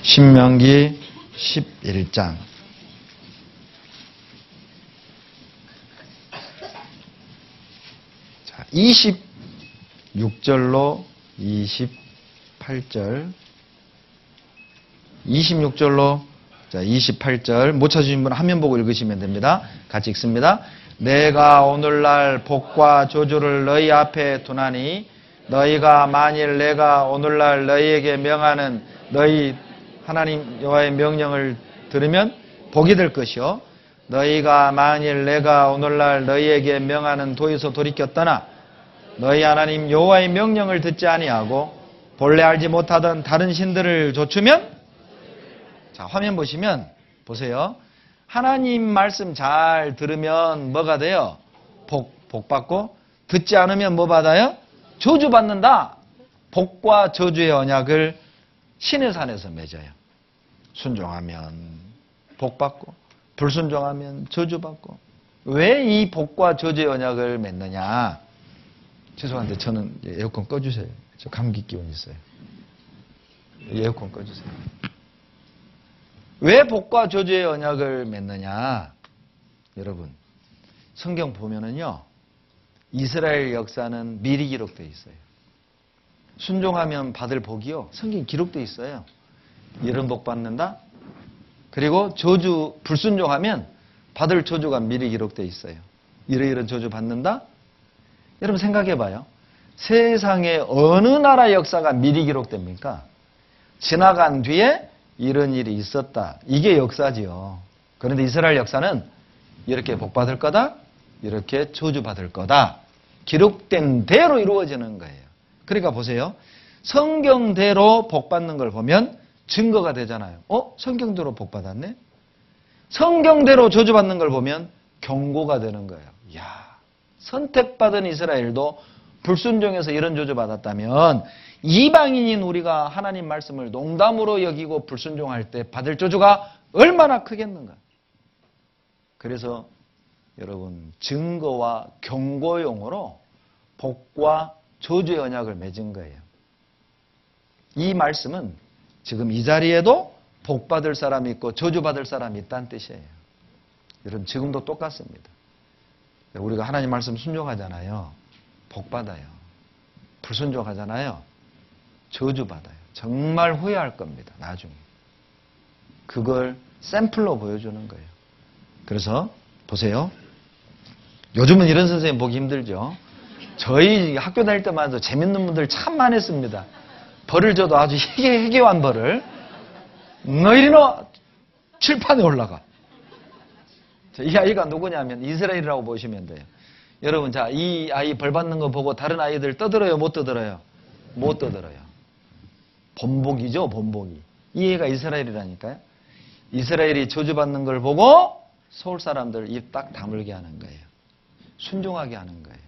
신명기 11장. 자, 26절로 28절. 26절로 자, 28절. 못 찾으신 분은 화면 보고 읽으시면 됩니다. 같이 읽습니다. 내가 오늘날 복과 저주를 너희 앞에 두나니 너희가 만일 내가 오늘날 너희에게 명하는 너희 하나님 여호와의 명령을 들으면 복이 될 것이요 너희가 만일 내가 오늘날 너희에게 명하는 도에서 돌이켰더나 너희 하나님 여호와의 명령을 듣지 아니하고 본래 알지 못하던 다른 신들을 좇으면 자, 화면 보시면 보세요. 하나님 말씀 잘 들으면 뭐가 돼요? 복 받고 듣지 않으면 뭐 받아요? 저주 받는다. 복과 저주의 언약을 신의 산에서 맺어요. 순종하면 복 받고 불순종하면 저주 받고. 왜 이 복과 저주의 언약을 맺느냐? 죄송한데 저는 에어컨 꺼주세요. 저 감기 기운 있어요. 에어컨 꺼주세요. 왜 복과 저주의 언약을 맺느냐? 여러분, 성경 보면은요, 이스라엘 역사는 미리 기록되어 있어요. 순종하면 받을 복이요, 성경에 기록되어 있어요. 이런 복 받는다? 그리고 저주, 불순종하면 받을 저주가 미리 기록되어 있어요. 이런 저주 받는다? 여러분 생각해 봐요. 세상에 어느 나라 역사가 미리 기록됩니까? 지나간 뒤에 이런 일이 있었다. 이게 역사지요. 그런데 이스라엘 역사는 이렇게 복 받을 거다, 이렇게 저주 받을 거다. 기록된 대로 이루어지는 거예요. 그러니까 보세요. 성경대로 복 받는 걸 보면 증거가 되잖아요. 성경대로 복 받았네? 성경대로 저주 받는 걸 보면 경고가 되는 거예요. 이야, 선택받은 이스라엘도 불순종해서 이런 저주 받았다면 이방인인 우리가 하나님 말씀을 농담으로 여기고 불순종할 때 받을 저주가 얼마나 크겠는가. 그래서 여러분 증거와 경고용으로 복과 저주의 언약을 맺은 거예요. 이 말씀은 지금 이 자리에도 복 받을 사람이 있고 저주 받을 사람이 있다는 뜻이에요. 여러분 지금도 똑같습니다. 우리가 하나님 말씀 순종하잖아요. 복 받아요. 불순종하잖아요. 저주 받아요. 정말 후회할 겁니다. 나중에. 그걸 샘플로 보여주는 거예요. 그래서 보세요. 요즘은 이런 선생님 보기 힘들죠. 저희 학교 다닐 때만 해도 재밌는 분들 참 많았습니다. 벌을 줘도 아주 희귀한 벌을. 너희는 칠판에 올라가. 이 아이가 누구냐면 이스라엘이라고 보시면 돼요. 여러분, 자, 이 아이 벌 받는 거 보고 다른 아이들 떠들어요? 못 떠들어요? 못 떠들어요. 본복이죠, 본복이. 이 애가 이스라엘이라니까요. 이스라엘이 저주받는 걸 보고 서울 사람들 입 딱 다물게 하는 거예요. 순종하게 하는 거예요.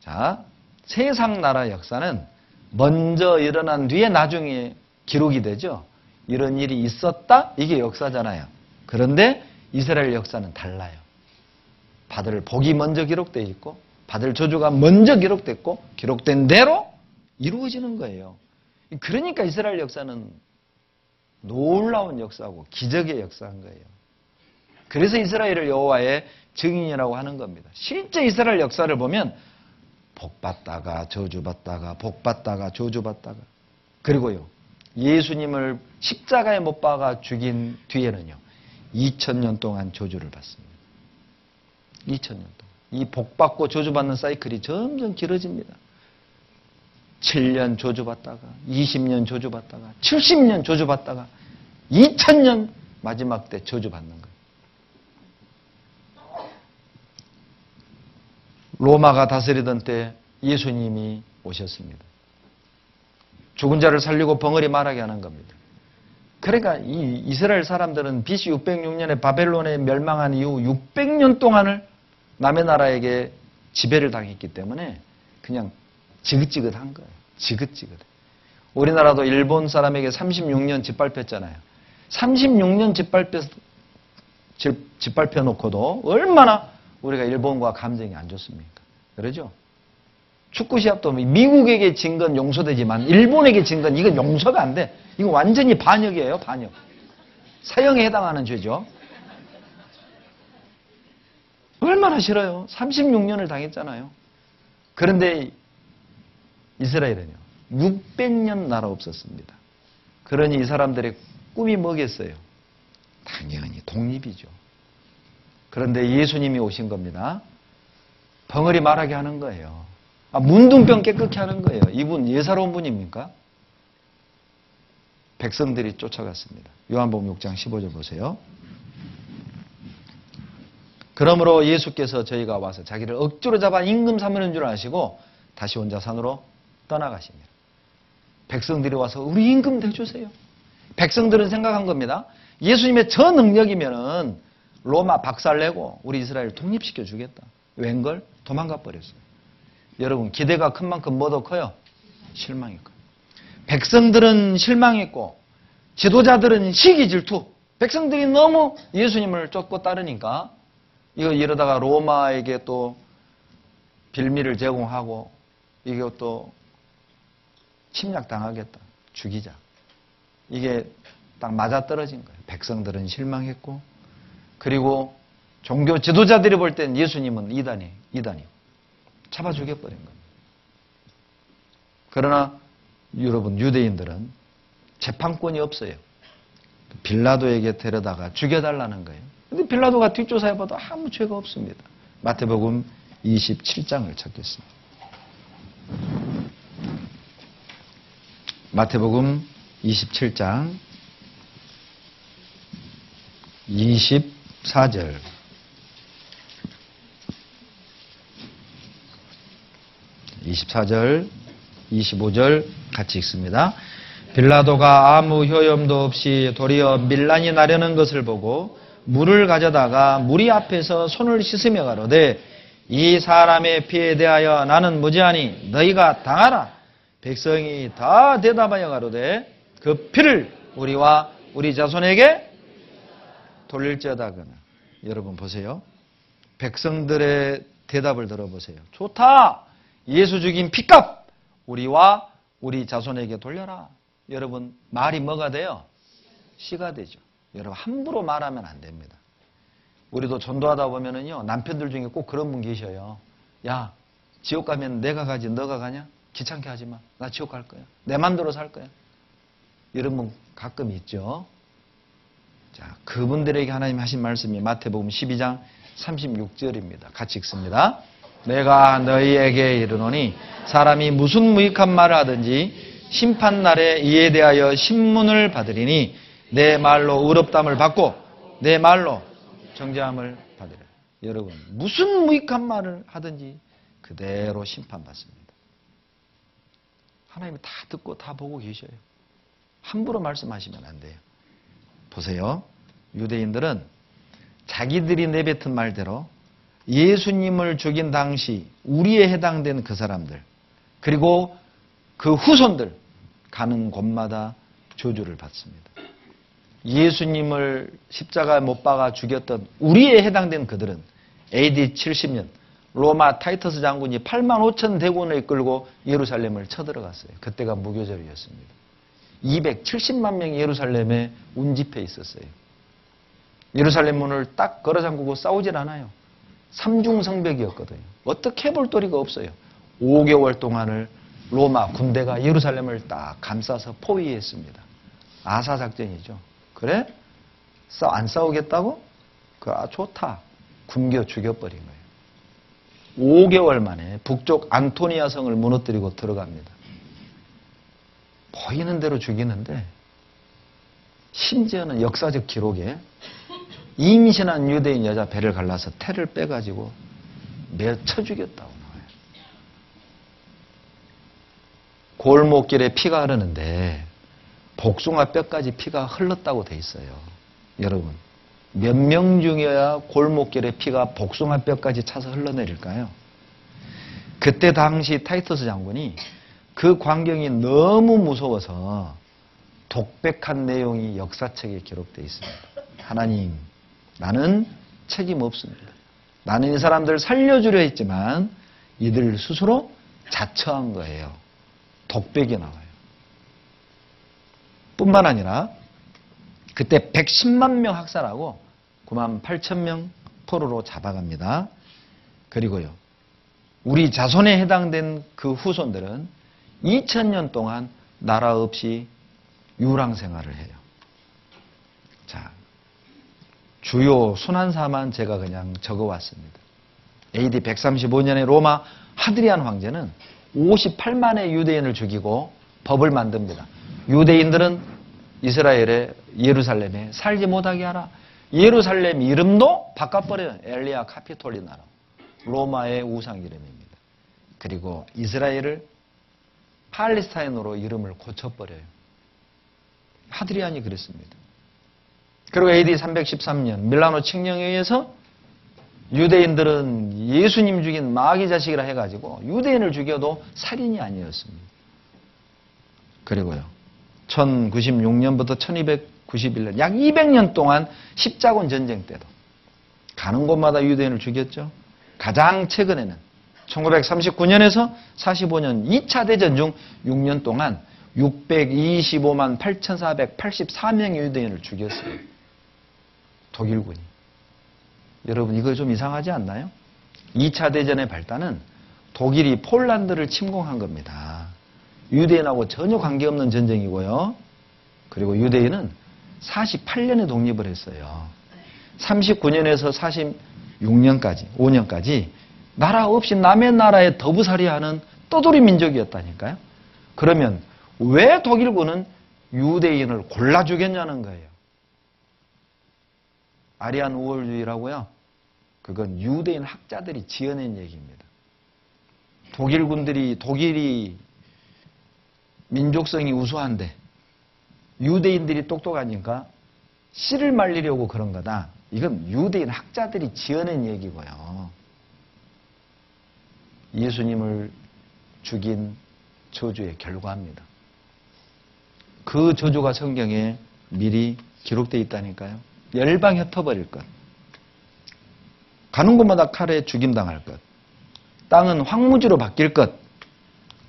자, 세상 나라 역사는 먼저 일어난 뒤에 나중에 기록이 되죠. 이런 일이 있었다? 이게 역사잖아요. 그런데 이스라엘 역사는 달라요. 받을 복이 먼저 기록되어 있고 받을 저주가 먼저 기록됐고 기록된 대로 이루어지는 거예요. 그러니까 이스라엘 역사는 놀라운 역사고 기적의 역사인 거예요. 그래서 이스라엘을 여호와의 증인이라고 하는 겁니다. 실제 이스라엘 역사를 보면 복받다가 저주받다가 복받다가 저주받다가 그리고요 예수님을 십자가에 못 박아 죽인 뒤에는요 2000년 동안 저주를 받습니다. 2000년 동안. 이 복받고 저주받는 사이클이 점점 길어집니다. 7년 저주받다가 20년 저주받다가 70년 저주받다가 2000년 마지막 때 저주받는 거예요. 로마가 다스리던 때 예수님이 오셨습니다. 죽은 자를 살리고 벙어리 말하게 하는 겁니다. 그러니까 이 이스라엘 사람들은 BC 606년에 바벨론에 멸망한 이후 600년 동안을 남의 나라에게 지배를 당했기 때문에 그냥 지긋지긋한 거예요. 지긋지긋해. 우리나라도 일본 사람에게 36년 짓밟혔잖아요. 36년 짓밟혀 놓고도 얼마나 우리가 일본과 감정이 안 좋습니까? 그러죠? 축구 시합도 미국에게 진 건 용서되지만 일본에게 진 건 이건 용서가 안 돼. 이거 완전히 반역이에요, 반역. 사형에 해당하는 죄죠. 얼마나 싫어요. 36년을 당했잖아요. 그런데 이스라엘은요, 600년 나라 없었습니다. 그러니 이 사람들의 꿈이 뭐겠어요? 당연히 독립이죠. 그런데 예수님이 오신 겁니다. 벙어리 말하게 하는 거예요. 문둥병 깨끗게 하는 거예요. 이분 예사로운 분입니까? 백성들이 쫓아갔습니다. 요한복음 6장 15절 보세요. 그러므로 예수께서 저희가 와서 자기를 억지로 잡아 임금 삼으는 줄 아시고 다시 혼자 산으로 떠나가십니다. 백성들이 와서 우리 임금 대주세요. 백성들은 생각한 겁니다. 예수님의 저 능력이면은 로마 박살내고 우리 이스라엘 독립시켜 주겠다. 웬걸? 도망가 버렸어요. 여러분, 기대가 큰 만큼 뭐도 커요? 실망이 커요. 백성들은 실망했고 지도자들은 시기 질투. 백성들이 너무 예수님을 쫓고 따르니까 이러다가 로마에게 또 빌미를 제공하고 이것도 침략당하겠다. 죽이자. 이게 딱 맞아떨어진 거예요. 백성들은 실망했고 그리고 종교 지도자들이 볼 땐 예수님은 이단이 잡아 죽여버린 겁니다. 그러나 여러분, 유대인들은 재판권이 없어요. 빌라도에게 데려다가 죽여달라는 거예요. 근데 빌라도가 뒷조사해봐도 아무 죄가 없습니다. 마태복음 27장을 찾겠습니다. 마태복음 27장 24절. 24절, 25절 같이 읽습니다. 빌라도가 아무 효염도 없이 도리어 밀란이 나려는 것을 보고 물을 가져다가 무리 앞에서 손을 씻으며 가로되 이 사람의 피에 대하여 나는 무죄하니 너희가 당하라. 백성이 다 대답하여 가로되 그 피를 우리와 우리 자손에게 돌릴지어다거나. 여러분 보세요. 백성들의 대답을 들어보세요. 좋다. 예수 죽인 피값 우리와 우리 자손에게 돌려라. 여러분, 말이 뭐가 돼요? 씨가 되죠. 여러분, 함부로 말하면 안 됩니다. 우리도 전도하다 보면은요, 남편들 중에 꼭 그런 분 계셔요. 야, 지옥 가면 내가 가지 너가 가냐? 귀찮게 하지 마. 나 지옥 갈 거야. 내 맘대로 살 거야. 이런 분 가끔 있죠. 자, 그분들에게 하나님 하신 말씀이 마태복음 12장 36절입니다. 같이 읽습니다. 내가 너희에게 이르노니 사람이 무슨 무익한 말을 하든지 심판날에 이에 대하여 신문을 받으리니 내 말로 의롭담을 받고 내 말로 정죄함을 받으리라. 여러분, 무슨 무익한 말을 하든지 그대로 심판받습니다. 하나님이 다 듣고 다 보고 계셔요. 함부로 말씀하시면 안 돼요. 보세요. 유대인들은 자기들이 내뱉은 말대로 예수님을 죽인 당시 우리에 해당된 그 사람들 그리고 그 후손들 가는 곳마다 저주를 받습니다. 예수님을 십자가에 못 박아 죽였던 우리에 해당된 그들은 AD 70년 로마 타이터스 장군이 8만 5천 대군을 이끌고 예루살렘을 쳐들어갔어요. 그때가 무교절이었습니다. 270만 명이 예루살렘에 운집해 있었어요. 예루살렘 문을 딱 걸어 잠그고 싸우질 않아요. 삼중성벽이었거든요. 어떻게 해볼 도리가 없어요. 5개월 동안을 로마 군대가 예루살렘을 딱 감싸서 포위했습니다. 아사작전이죠. 그래? 안 싸우겠다고? 좋다. 굶겨 죽여버린 거예요. 5개월 만에 북쪽 안토니아 성을 무너뜨리고 들어갑니다. 보이는 대로 죽이는데 심지어는 역사적 기록에 임신한 유대인 여자 배를 갈라서 태를 빼가지고 쳐 죽였다고 나와요. 골목길에 피가 흐르는데 복숭아 뼈까지 피가 흘렀다고 돼 있어요. 여러분, 몇 명 중에야 골목길에 피가 복숭아 뼈까지 차서 흘러내릴까요? 그때 당시 타이터스 장군이 그 광경이 너무 무서워서 독백한 내용이 역사책에 기록되어 있습니다. 하나님, 나는 책임 없습니다. 나는 이 사람들을 살려주려 했지만 이들 스스로 자처한 거예요. 독백이 나와요. 뿐만 아니라 그때 110만 명 학살하고 9만 8천 명 포로로 잡아갑니다. 그리고요, 우리 자손에 해당된 그 후손들은 2000년 동안 나라 없이 유랑 생활을 해요. 자, 주요 순환사만 제가 그냥 적어왔습니다. AD 135년에 로마 하드리안 황제는 58만의 유대인을 죽이고 법을 만듭니다. 유대인들은 이스라엘의 예루살렘에 살지 못하게 하라. 예루살렘 이름도 바꿔버려요. 엘리아 카피톨리나로. 로마의 우상 이름입니다. 그리고 이스라엘을 팔레스타인으로 이름을 고쳐버려요. 하드리안이 그랬습니다. 그리고 AD 313년 밀라노 칙령에 의해서 유대인들은 예수님 죽인 마귀 자식이라 해가지고 유대인을 죽여도 살인이 아니었습니다. 그리고요, 1096년부터 1291년 약 200년 동안 십자군 전쟁 때도 가는 곳마다 유대인을 죽였죠. 가장 최근에는 1939년에서 45년 2차 대전 중 6년 동안 625만 8,484명의 유대인을 죽였어요. 독일군이. 여러분, 이거 좀 이상하지 않나요? 2차 대전의 발단은 독일이 폴란드를 침공한 겁니다. 유대인하고 전혀 관계없는 전쟁이고요. 그리고 유대인은 48년에 독립을 했어요. 39년에서 46년까지, 5년까지 나라 없이 남의 나라에 더부살이하는 떠돌이 민족이었다니까요. 그러면 왜 독일군은 유대인을 골라 죽였냐는 거예요. 아리안 우월주의라고요. 그건 유대인 학자들이 지어낸 얘기입니다. 독일이 민족성이 우수한데 유대인들이 똑똑하니까 씨를 말리려고 그런 거다. 이건 유대인 학자들이 지어낸 얘기고요. 예수님을 죽인 저주의 결과입니다. 그 저주가 성경에 미리 기록되어 있다니까요. 열방에 흩어버릴 것. 가는 곳마다 칼에 죽임당할 것. 땅은 황무지로 바뀔 것.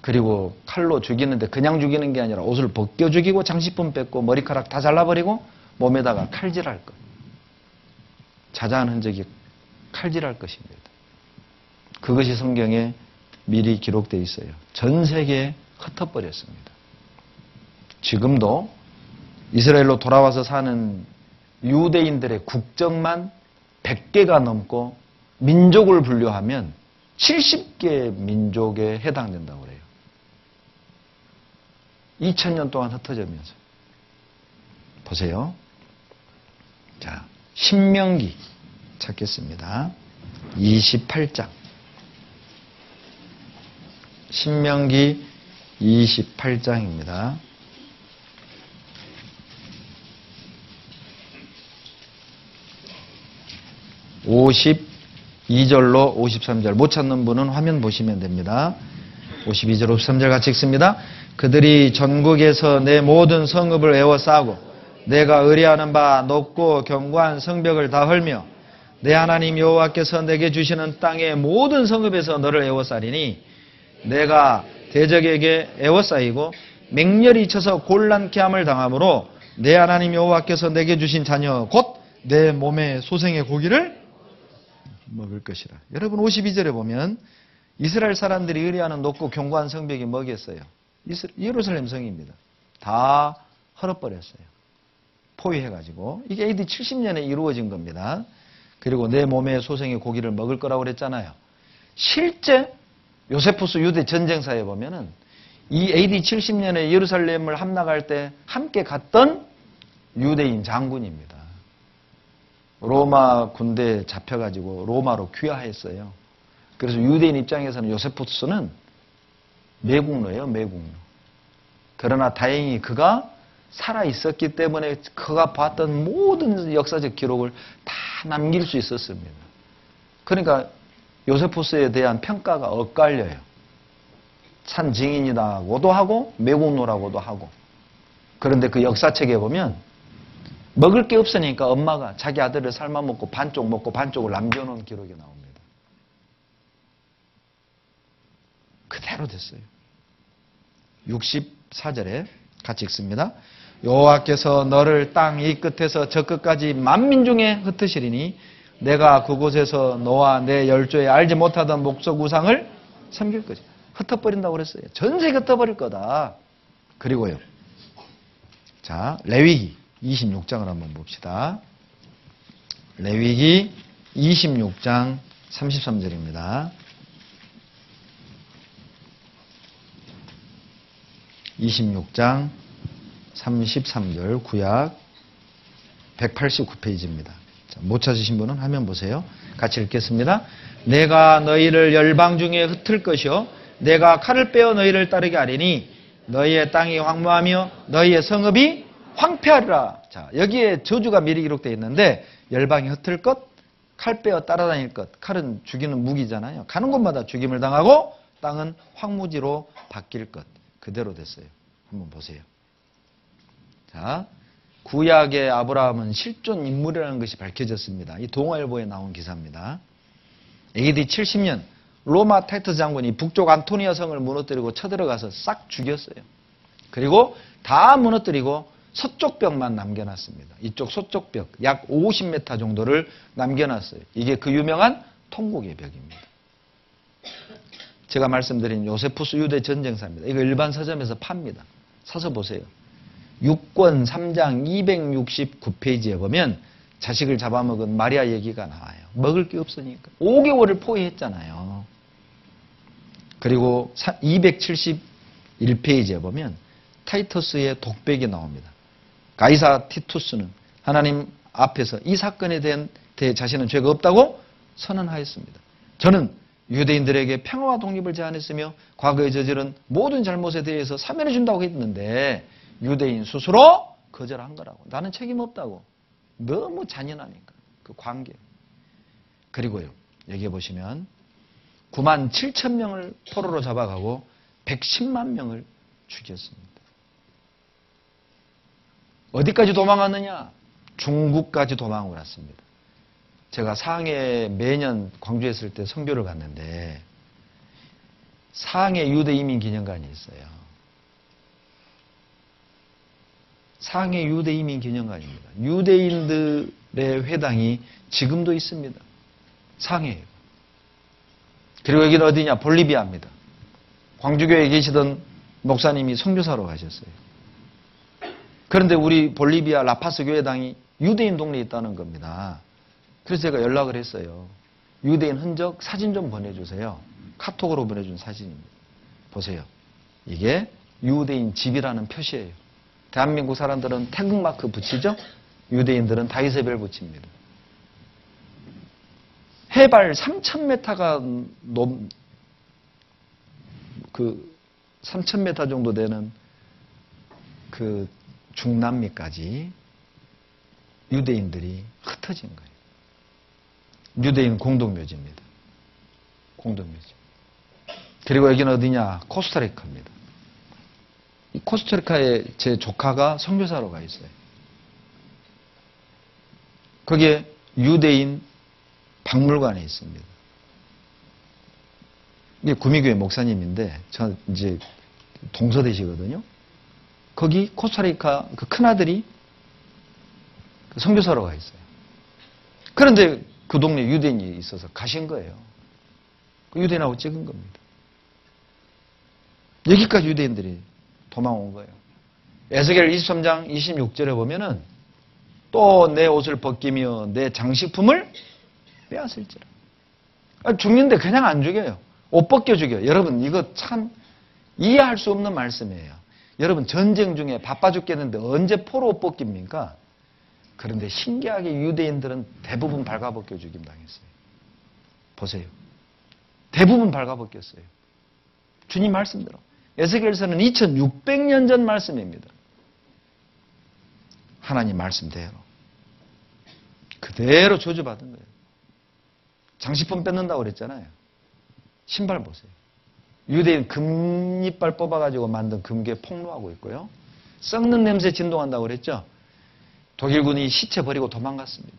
그리고 칼로 죽이는데 그냥 죽이는 게 아니라 옷을 벗겨 죽이고 장식품 뺏고 머리카락 다 잘라버리고 몸에다가 칼질할 것. 자자한 흔적이 칼질할 것입니다. 그것이 성경에 미리 기록되어 있어요. 전 세계에 흩어버렸습니다. 지금도 이스라엘로 돌아와서 사는 유대인들의 국적만 100개가 넘고 민족을 분류하면 70개 민족에 해당된다고 그래요. 2000년 동안 흩어지면서. 보세요. 자, 신명기 찾겠습니다. 28장. 신명기 28장입니다. 52절로 53절. 못 찾는 분은 화면 보시면 됩니다. 52절, 53절 같이 읽습니다. 그들이 전국에서 내 모든 성읍을 에워싸고 내가 의뢰하는 바 높고 견고한 성벽을 다 헐며 내 하나님 여호와께서 내게 주시는 땅의 모든 성읍에서 너를 에워싸리니 내가 대적에게 에워싸이고 맹렬히 쳐서 곤란케 함을 당함으로 내 하나님 여호와께서 내게 주신 자녀 곧 내 몸의 소생의 고기를 먹을 것이라. 여러분 52절에 보면 이스라엘 사람들이 의뢰하는 높고 견고한 성벽이 뭐겠어요? 예루살렘 성입니다. 다 헐어버렸어요. 포위해가지고. 이게 AD 70년에 이루어진 겁니다. 그리고 내 몸의 소생의 고기를 먹을 거라고 그랬잖아요. 실제 요세푸스 유대 전쟁사에 보면은 이 AD 70년에 예루살렘을 함락할 때 함께 갔던 유대인 장군입니다. 로마 군대에 잡혀가지고 로마로 귀화했어요. 그래서 유대인 입장에서는 요세푸스는 매국노예요, 매국노. 그러나 다행히 그가 살아있었기 때문에 그가 봤던 모든 역사적 기록을 다 남길 수 있었습니다. 그러니까 요세푸스에 대한 평가가 엇갈려요. 산 증인이라고도 하고 매국노라고도 하고. 그런데 그 역사책에 보면 먹을 게 없으니까 엄마가 자기 아들을 삶아먹고 반쪽 먹고 반쪽을 남겨놓은 기록이 나옵니다. 그대로 됐어요. 64절에 같이 읽습니다. 여호와께서 너를 땅 이 끝에서 저 끝까지 만민 중에 흩으시리니 내가 그곳에서 너와 내 열조에 알지 못하던 목석 우상을 섬길 거지. 흩어버린다고 그랬어요. 전 세계 흩어버릴 거다. 그리고요. 자, 레위기 26장을 한번 봅시다. 레위기 26장 33절입니다. 26장 33절 구약 189페이지입니다. 자, 못 찾으신 분은 화면 보세요. 같이 읽겠습니다. 내가 너희를 열방 중에 흩을 것이요 내가 칼을 빼어 너희를 따르게 하리니 너희의 땅이 황무하며 너희의 성읍이 황폐하리라. 자, 여기에 저주가 미리 기록되어 있는데 열방이 흩을 것, 칼 빼어 따라다닐 것. 칼은 죽이는 무기잖아요. 가는 곳마다 죽임을 당하고 땅은 황무지로 바뀔 것. 그대로 됐어요. 한번 보세요. 자, 구약의 아브라함은 실존 인물이라는 것이 밝혀졌습니다. 이 동아일보에 나온 기사입니다. AD 70년 로마 타이터스 장군이 북쪽 안토니아 성을 무너뜨리고 쳐들어가서 싹 죽였어요. 그리고 다 무너뜨리고 서쪽 벽만 남겨놨습니다. 이쪽 서쪽 벽 약 50m 정도를 남겨놨어요. 이게 그 유명한 통곡의 벽입니다. 제가 말씀드린 요세푸스 유대 전쟁사입니다. 이거 일반 서점에서 팝니다. 사서 보세요. 6권 3장 269페이지에 보면 자식을 잡아먹은 마리아 얘기가 나와요. 먹을 게 없으니까. 5개월을 포위했잖아요. 그리고 271페이지에 보면 타이터스의 독백이 나옵니다. 가이사 티투스는 하나님 앞에서 이 사건에 대해 자신은 죄가 없다고 선언하였습니다. 저는 유대인들에게 평화와 독립을 제안했으며 과거에 저지른 모든 잘못에 대해서 사면해 준다고 했는데 유대인 스스로 거절한 거라고. 나는 책임 없다고. 너무 잔인하니까 그 관계. 그리고요. 여기에 보시면 9만 7천 명을 포로로 잡아가고 110만 명을 죽였습니다. 어디까지 도망갔느냐? 중국까지 도망을 갔습니다. 제가 상해 매년 광주에 있을 때 선교를 갔는데 상해 유대 이민 기념관이 있어요. 상해 유대 이민 기념관입니다. 유대인들의 회당이 지금도 있습니다. 상해예요. 그리고 여기는 어디냐? 볼리비아입니다. 광주교회에 계시던 목사님이 선교사로 가셨어요. 그런데 우리 볼리비아 라파스 교회당이 유대인 동네에 있다는 겁니다. 그래서 제가 연락을 했어요. 유대인 흔적 사진 좀 보내주세요. 카톡으로 보내준 사진입니다. 보세요. 이게 유대인 집이라는 표시예요. 대한민국 사람들은 태극마크 붙이죠? 유대인들은 다윗의 별 붙입니다. 해발 3,000m가 3,000m 정도 되는 그 중남미까지 유대인들이 흩어진 거예요. 유대인 공동묘지입니다. 공동묘지. 그리고 여기는 어디냐? 코스타리카입니다. 이 코스타리카에 제 조카가 선교사로 가 있어요. 거기에 유대인 박물관에 있습니다. 이게 구미교회 목사님인데 저 이제 동서대시거든요. 거기 코스타리카 그 큰아들이 선교사로 가 있어요. 그런데 그 동네 유대인이 있어서 가신 거예요. 그 유대인하고 찍은 겁니다. 여기까지 유대인들이 도망온 거예요. 에스겔 23장 26절에 보면은 또 내 옷을 벗기며 내 장식품을 빼앗을지라. 죽는데 그냥 안 죽여요. 옷 벗겨 죽여요. 여러분 이거 참 이해할 수 없는 말씀이에요. 여러분 전쟁 중에 바빠 죽겠는데 언제 포로 옷 벗깁니까? 그런데 신기하게 유대인들은 대부분 발가벗겨 죽임 당했어요. 보세요. 대부분 발가벗겼어요. 주님 말씀대로. 에스겔서는 2600년 전 말씀입니다. 하나님 말씀대로. 그대로 저주받은 거예요. 장식품 뺏는다고 그랬잖아요. 신발 보세요. 유대인 금이빨 뽑아가지고 만든 금괴 폭로하고 있고요. 썩는 냄새 진동한다고 그랬죠. 독일군이 시체 버리고 도망갔습니다.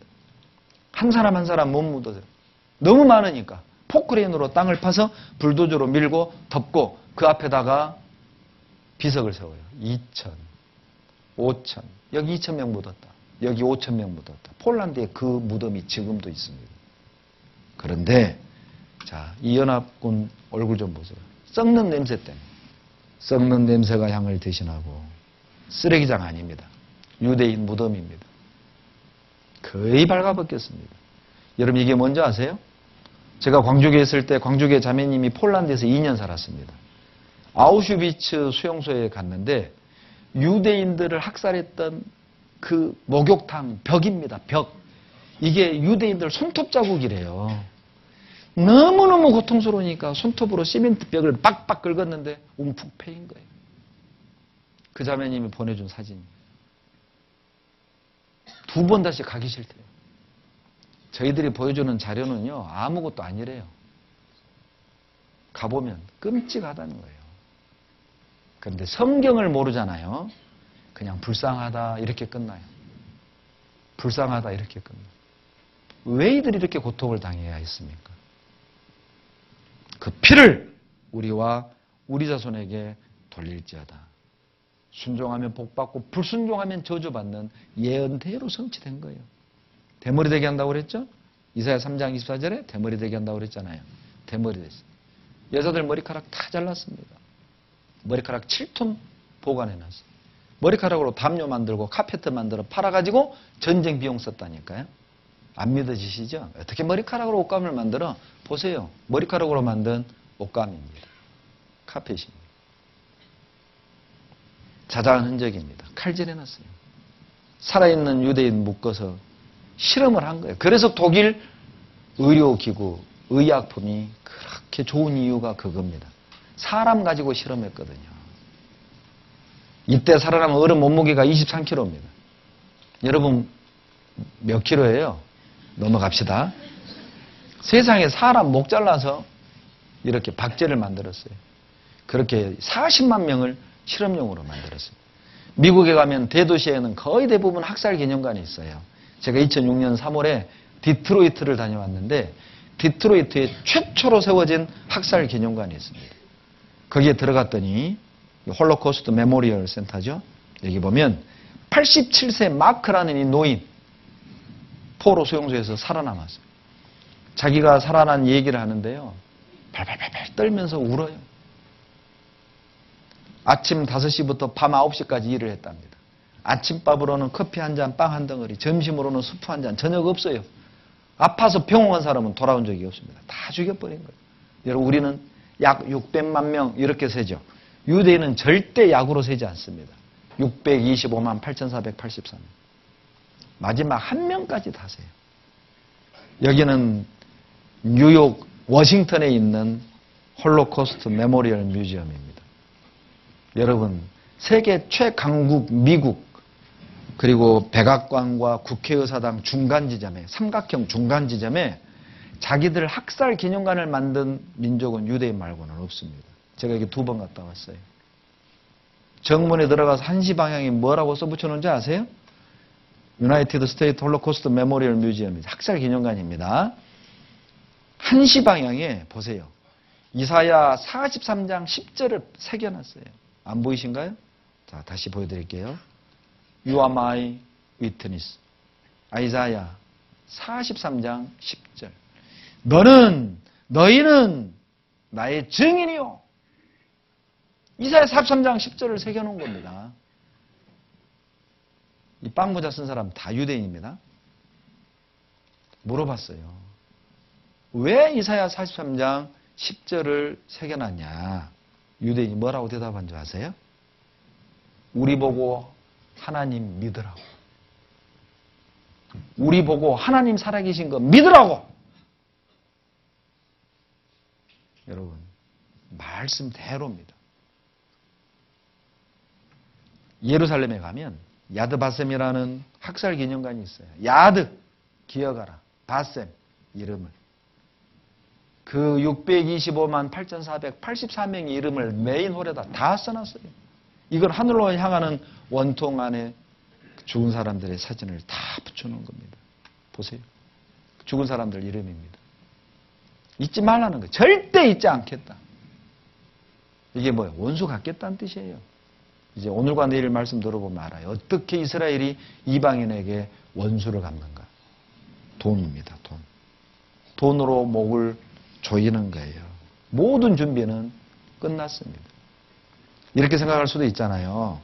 한 사람 한 사람 못 묻어요. 너무 많으니까 포크레인으로 땅을 파서 불도저로 밀고 덮고 그 앞에다가 비석을 세워요. 2,000, 5,000. 여기 2,000명 묻었다. 여기 5,000명 묻었다. 폴란드에 그 무덤이 지금도 있습니다. 그런데 자, 이 연합군 얼굴 좀 보세요. 썩는 냄새 때문에. 썩는 냄새가 향을 대신하고 쓰레기장 아닙니다. 유대인 무덤입니다. 거의 발가벗겼습니다. 여러분 이게 뭔지 아세요? 제가 광주교에 있을 때 광주교회 자매님이 폴란드에서 2년 살았습니다. 아우슈비츠 수용소에 갔는데 유대인들을 학살했던 그 목욕탕 벽입니다. 벽. 이게 유대인들 손톱 자국이래요. 너무너무 고통스러우니까 손톱으로 시멘트 벽을 빡빡 긁었는데 움푹 패인 거예요. 그 자매님이 보내준 사진이에요. 2번 다시 가기 싫대요. 저희들이 보여주는 자료는요, 아무것도 아니래요. 가보면 끔찍하다는 거예요. 그런데 성경을 모르잖아요. 그냥 불쌍하다 이렇게 끝나요. 불쌍하다 이렇게 끝나요. 왜 이들이 이렇게 고통을 당해야 했습니까? 그 피를 우리와 우리 자손에게 돌릴지어다. 순종하면 복받고 불순종하면 저주받는 예언대로 성취된 거예요. 대머리 되게 한다고 그랬죠? 이사야 3장 24절에 대머리 되게 한다고 그랬잖아요. 대머리 됐어요. 여자들 머리카락 다 잘랐습니다. 머리카락 7톤 보관해놨어요. 머리카락으로 담요 만들고 카페트 만들어 팔아가지고 전쟁 비용 썼다니까요. 안 믿어지시죠? 어떻게 머리카락으로 옷감을 만들어? 보세요. 머리카락으로 만든 옷감입니다. 카펫입니다. 자자한 흔적입니다. 칼질해놨어요. 살아있는 유대인 묶어서 실험을 한 거예요. 그래서 독일 의료기구, 의약품이 그렇게 좋은 이유가 그겁니다. 사람 가지고 실험했거든요. 이때 살아남은 어른 몸무게가 23kg입니다. 여러분 몇 킬로예요? 넘어갑시다. 세상에 사람 목 잘라서 이렇게 박제를 만들었어요. 그렇게 40만 명을 실험용으로 만들었어요. 미국에 가면 대도시에는 거의 대부분 학살 기념관이 있어요. 제가 2006년 3월에 디트로이트를 다녀왔는데 디트로이트에 최초로 세워진 학살 기념관이 있습니다. 거기에 들어갔더니 홀로코스트 메모리얼 센터죠. 여기 보면 87세 마크라는 이 노인 포로 수용소에서 살아남았어요. 자기가 살아난 얘기를 하는데요. 발발발발 떨면서 울어요. 아침 5시부터 밤 9시까지 일을 했답니다. 아침밥으로는 커피 한 잔, 빵 한 덩어리, 점심으로는 수프 한 잔, 저녁 없어요. 아파서 병원 간 사람은 돌아온 적이 없습니다. 다 죽여버린 거예요. 여러분 우리는 약 600만 명 이렇게 세죠. 유대인은 절대 약으로 세지 않습니다. 625만 8,483명. 마지막 한 명까지 다 세요. 여기는 뉴욕, 워싱턴에 있는 홀로코스트 메모리얼 뮤지엄입니다. 여러분 세계 최강국 미국 그리고 백악관과 국회의사당 중간 지점에 삼각형 중간 지점에 자기들 학살 기념관을 만든 민족은 유대인 말고는 없습니다. 제가 여기 2번 갔다 왔어요. 정문에 들어가서 한시 방향에 뭐라고 써붙여놓은지 아세요? 유나이티드 스테이트 홀로코스트 메모리얼 뮤지엄입니다. 학살 기념관입니다. 한시 방향에 보세요. 이사야 43장 10절을 새겨놨어요. 안 보이신가요? 자, 다시 보여드릴게요. You are my witness. 이사야 43장 10절. 너희는 나의 증인이요. 이사야 43장 10절을 새겨놓은 겁니다. 이 빵모자 쓴 사람 다 유대인입니다. 물어봤어요. 왜 이사야 43장 10절을 새겨놨냐? 유대인이 뭐라고 대답한 줄 아세요? 우리 보고 하나님 믿으라고. 우리 보고 하나님 살아계신 거 믿으라고. 여러분, 말씀대로입니다. 예루살렘에 가면 야드 바셈이라는 학살 기념관이 있어요. 야드, 기억하라. 바셈, 이름을. 그 625만 8,484명의 이름을 메인홀에다 다 써놨어요. 이건 하늘로 향하는 원통 안에 죽은 사람들의 사진을 다 붙여놓은 겁니다. 보세요. 죽은 사람들 이름입니다. 잊지 말라는 거예요. 절대 잊지 않겠다. 이게 뭐예요? 원수 갚겠다는 뜻이에요. 이제 오늘과 내일 말씀 들어보면 알아요. 어떻게 이스라엘이 이방인에게 원수를 갚는가. 돈입니다. 돈. 돈으로 목을 조이는 거예요. 모든 준비는 끝났습니다. 이렇게 생각할 수도 있잖아요.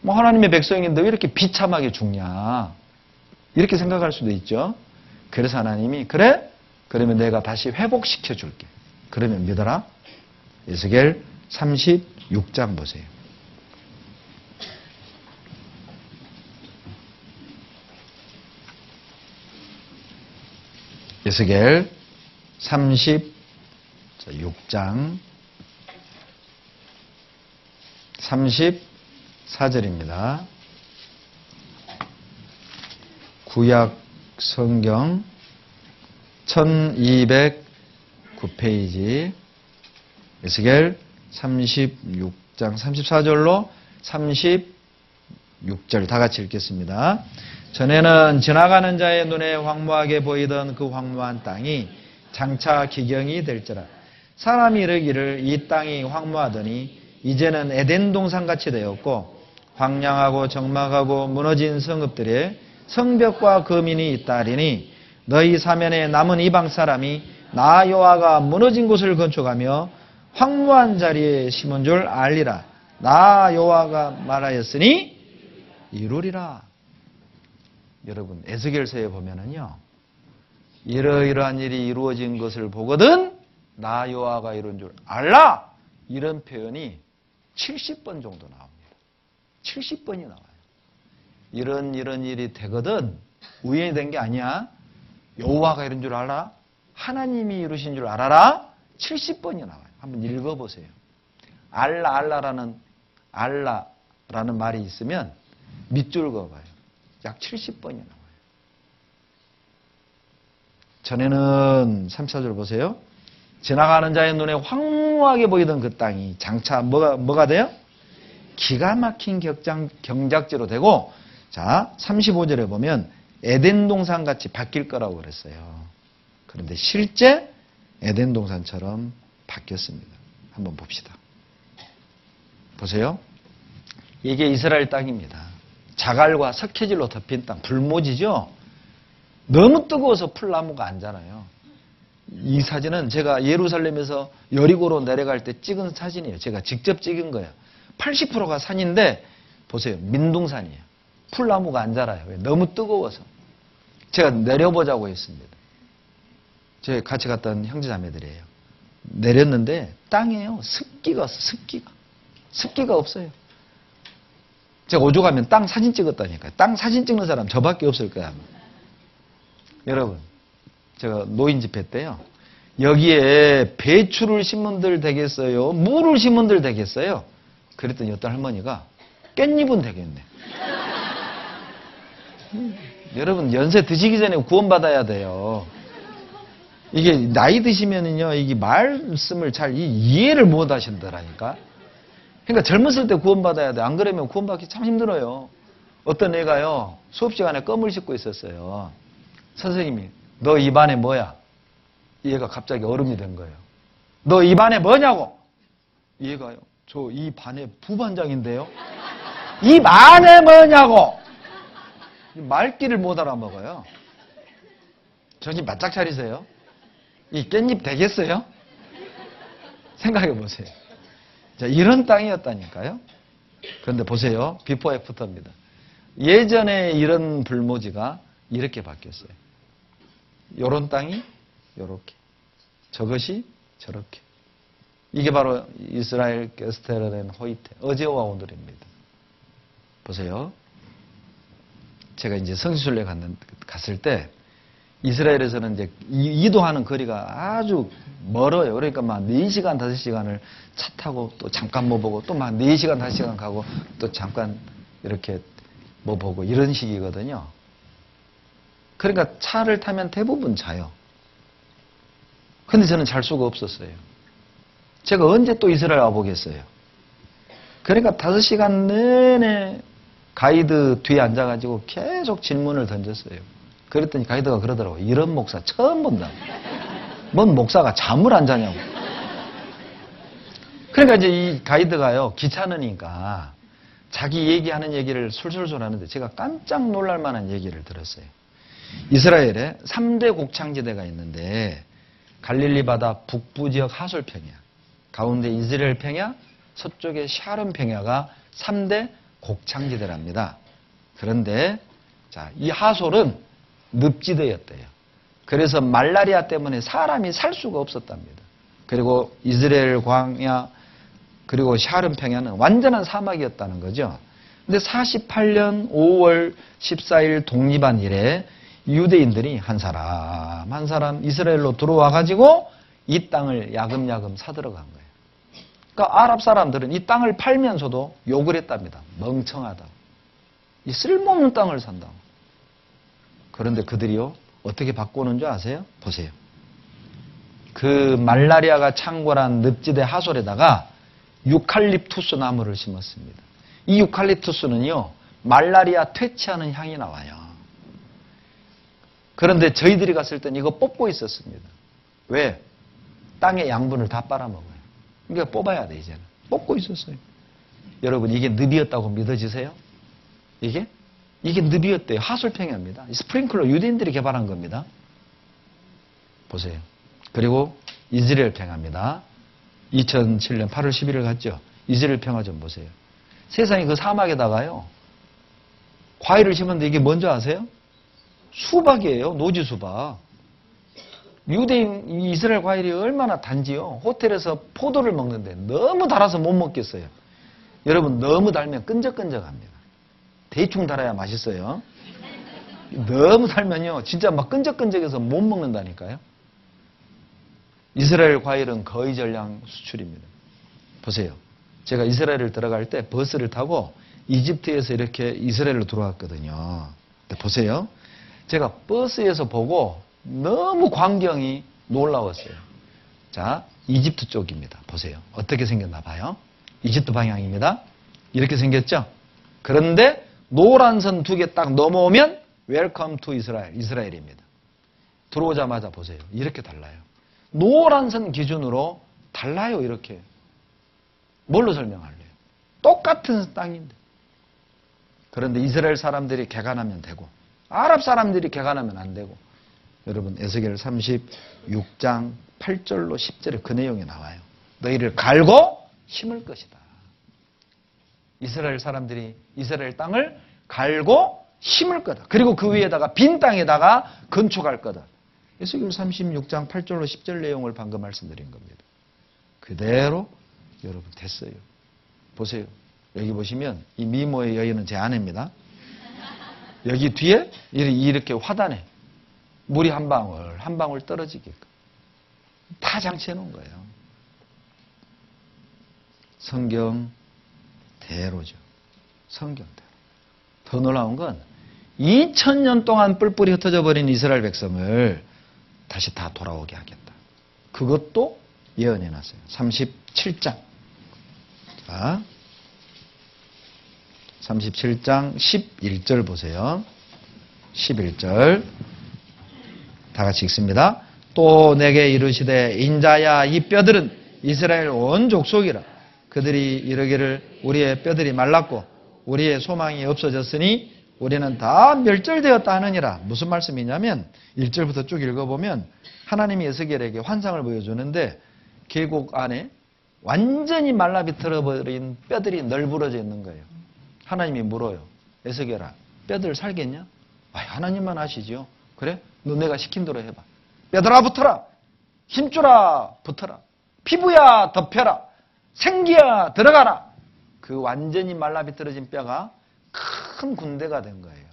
뭐 하나님의 백성인데 왜 이렇게 비참하게 죽냐. 이렇게 생각할 수도 있죠. 그래서 하나님이 그래? 그러면 내가 다시 회복시켜 줄게. 그러면 믿어라. 에스겔 36장 보세요. 에스겔 36장 34절입니다. 구약 성경 1209페이지 에스겔 36장 34절로 36절 다 같이 읽겠습니다. 전에는 지나가는 자의 눈에 황무하게 보이던 그 황무한 땅이 장차 기경이 될지라. 사람이 이르기를 이 땅이 황무하더니 이제는 에덴 동산같이 되었고 황량하고 적막하고 무너진 성읍들에 성벽과 거민이 있다리니 너희 사면에 남은 이방 사람이 나 여호와가 무너진 곳을 건축하며 황무한 자리에 심은 줄 알리라. 나 여호와가 말하였으니 이루리라. 여러분 에스겔서에 보면은요 이러이러한 일이 이루어진 것을 보거든 나 여호와가 이룬 줄 알라. 이런 표현이 70번 정도 나옵니다. 70번이 나와요. 이런 일이 되거든 우연히 된 게 아니야. 여호와가 이룬 줄 알아? 하나님이 이루신 줄 알아라? 70번이 나와요. 한번 읽어보세요. 알라라는 말이 있으면 밑줄 그어봐요. 약 70번이 나와요. 전에는 34절 보세요. 지나가는 자의 눈에 황무하게 보이던 그 땅이 장차 뭐가 돼요? 기가 막힌 경작지로 되고 자 35절에 보면 에덴 동산같이 바뀔 거라고 그랬어요. 그런데 실제 에덴 동산처럼 바뀌었습니다. 한번 봅시다. 보세요. 이게 이스라엘 땅입니다. 자갈과 석회질로 덮인 땅, 불모지죠? 너무 뜨거워서 풀나무가 안 자라요. 이 사진은 제가 예루살렘에서 여리고로 내려갈 때 찍은 사진이에요. 제가 직접 찍은 거예요. 80%가 산인데 보세요. 민둥산이에요. 풀나무가 안 자라요. 왜? 너무 뜨거워서. 제가 내려보자고 했습니다. 제가 같이 갔던 형제자매들이에요. 내렸는데 땅이에요. 습기가 없어. 습기가 없어요. 제가 오죽하면 땅 사진 찍었다니까요. 땅 사진 찍는 사람 저밖에 없을 거야. 아마. 여러분, 제가 노인 집회 때요. 여기에 배추를 심은들 되겠어요? 무를 심은들 되겠어요? 그랬더니 어떤 할머니가 깻잎은 되겠네. 여러분, 연세 드시기 전에 구원받아야 돼요. 이게 나이 드시면은요, 이게 말씀을 잘 이해를 못 하신다라니까. 그러니까 젊었을 때 구원받아야 돼. 안 그러면 구원받기 참 힘들어요. 어떤 애가요, 수업 시간에 껌을 씹고 있었어요. 선생님이, 너 입안에 뭐야? 이 애가 갑자기 얼음이 된 거예요. 너 입안에 뭐냐고? 이 애가요, 저 입안에 부반장인데요? 입 안에 뭐냐고? 말귀를 못 알아먹어요. 정신 바짝 차리세요. 이 깻잎 되겠어요? 생각해 보세요. 자, 이런 땅이었다니까요. 그런데 보세요. 비포 애프터입니다. 예전에 이런 불모지가 이렇게 바뀌었어요. 요런 땅이 요렇게. 저것이 저렇게. 이게 바로 이스라엘 게스테르덴 호이테. 어제와 오늘입니다. 보세요. 제가 이제 성지순례 갔을 때 이스라엘에서는 이제 이동하는 거리가 아주 멀어요. 그러니까 막 4시간, 5시간을 차 타고 또 잠깐 뭐 보고 또 막 4시간, 5시간 가고 또 잠깐 이렇게 뭐 보고 이런 식이거든요. 그러니까 차를 타면 대부분 자요. 근데 저는 잘 수가 없었어요. 제가 언제 또 이스라엘 와보겠어요. 그러니까 5시간 내내 가이드 뒤에 앉아가지고 계속 질문을 던졌어요. 그랬더니 가이드가 그러더라고요. 이런 목사 처음 본다. 뭔 목사가 잠을 안 자냐고. 그러니까 이제 이 가이드가요, 귀찮으니까 자기 얘기하는 얘기를 술술술 하는데 제가 깜짝 놀랄 만한 얘기를 들었어요. 이스라엘에 3대 곡창지대가 있는데 갈릴리 바다 북부 지역 하솔 평야, 가운데 이스라엘 평야, 서쪽에 샤론 평야가 3대 곡창지대랍니다. 그런데 자, 이 하솔은 늪지대였대요. 그래서 말라리아 때문에 사람이 살 수가 없었답니다. 그리고 이스라엘 광야 그리고 샤론 평야는 완전한 사막이었다는 거죠. 근데 48년 5월 14일 독립한 이래 유대인들이 한 사람 한 사람 이스라엘로 들어와 가지고 이 땅을 야금야금 사들어간 거예요. 그러니까 아랍 사람들은 이 땅을 팔면서도 욕을 했답니다. 멍청하다고. 이 쓸모없는 땅을 산다고. 그런데 그들이요, 어떻게 바꾸는 줄 아세요? 보세요. 그 말라리아가 창궐한 늪지대 하솔에다가 유칼립투스 나무를 심었습니다. 이 유칼립투스는요, 말라리아 퇴치하는 향이 나와요. 그런데 저희들이 갔을 땐 이거 뽑고 있었습니다. 왜? 땅의 양분을 다 빨아먹어요. 그러니까 뽑아야 돼, 이제는. 뽑고 있었어요. 여러분, 이게 늪이었다고 믿어지세요? 이게 늪이었대요. 하솔평야입니다. 스프링클러 유대인들이 개발한 겁니다. 보세요. 그리고 이스라엘 평야입니다. 2007년 8월 11일 갔죠. 이스라엘 평야 좀 보세요. 세상에 그 사막에다가요, 과일을 심었는데 이게 뭔지 아세요? 수박이에요. 노지 수박. 유대인 이스라엘 과일이 얼마나 단지요. 호텔에서 포도를 먹는데 너무 달아서 못 먹겠어요. 여러분, 너무 달면 끈적끈적합니다. 대충 달아야 맛있어요. 너무 달면요, 진짜 막 끈적끈적해서 못 먹는다니까요. 이스라엘 과일은 거의 전량 수출입니다. 보세요. 제가 이스라엘을 들어갈 때 버스를 타고 이집트에서 이렇게 이스라엘로 들어왔거든요. 근데 보세요. 제가 버스에서 보고 너무 광경이 놀라웠어요. 자, 이집트 쪽입니다. 보세요. 어떻게 생겼나 봐요. 이집트 방향입니다. 이렇게 생겼죠? 그런데 노란 선 2개 딱 넘어오면 웰컴 투 이스라엘, 이스라엘입니다. 들어오자마자 보세요. 이렇게 달라요. 노란 선 기준으로 달라요, 이렇게. 뭘로 설명할래요? 똑같은 땅인데. 그런데 이스라엘 사람들이 개간하면 되고 아랍 사람들이 개간하면 안 되고. 여러분, 에스겔 36장 8절로 10절에 그 내용이 나와요. 너희를 갈고 심을 것이다. 이스라엘 사람들이 이스라엘 땅을 갈고 심을 거다. 그리고 그 위에다가 빈 땅에다가 건축할 거다. 에스겔 36장 8절로 10절 내용을 방금 말씀드린 겁니다. 그대로 여러분 됐어요. 보세요. 여기 보시면 이 미모의 여인은 제 아내입니다. 여기 뒤에 이렇게 화단에 물이 한 방울 떨어지게끔 다 장치해 놓은 거예요. 성경대로죠. 성경대로. 더 놀라운 건 2000년 동안 뿔뿔이 흩어져 버린 이스라엘 백성을 다시 다 돌아오게 하겠다. 그것도 예언해 놨어요. 37장. 자, 37장 11절 보세요. 11절. 다 같이 읽습니다. 또 내게 이르시되 인자야 이 뼈들은 이스라엘 온 족속이라. 그들이 이르기를 우리의 뼈들이 말랐고 우리의 소망이 없어졌으니 우리는 다 멸절되었다 하느니라. 무슨 말씀이냐면 1절부터 쭉 읽어보면 하나님이 에스겔에게 환상을 보여주는데 계곡 안에 완전히 말라비틀어버린 뼈들이 널브러져 있는 거예요. 하나님이 물어요. 에스겔아, 뼈들 살겠냐? 하나님만 아시죠. 그래? 너 내가 시킨 대로 해봐. 뼈들아 붙어라. 힘주라 붙어라. 피부야 덮여라. 생기야 들어가라. 그 완전히 말라비틀어진 뼈가 큰 군대가 된 거예요.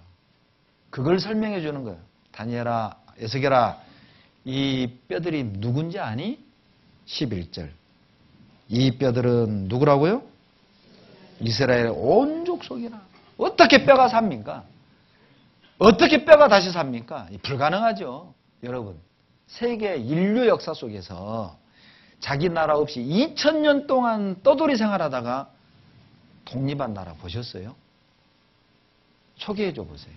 그걸 설명해 주는 거예요. 다니엘아, 에스겔아, 이 뼈들이 누군지 아니? 11절. 이 뼈들은 누구라고요? 이스라엘 온 족속이라. 어떻게 뼈가 삽니까? 어떻게 뼈가 다시 삽니까? 불가능하죠. 여러분, 세계 인류 역사 속에서 자기 나라 없이 2000년 동안 떠돌이 생활하다가 독립한 나라 보셨어요? 소개해 줘 보세요.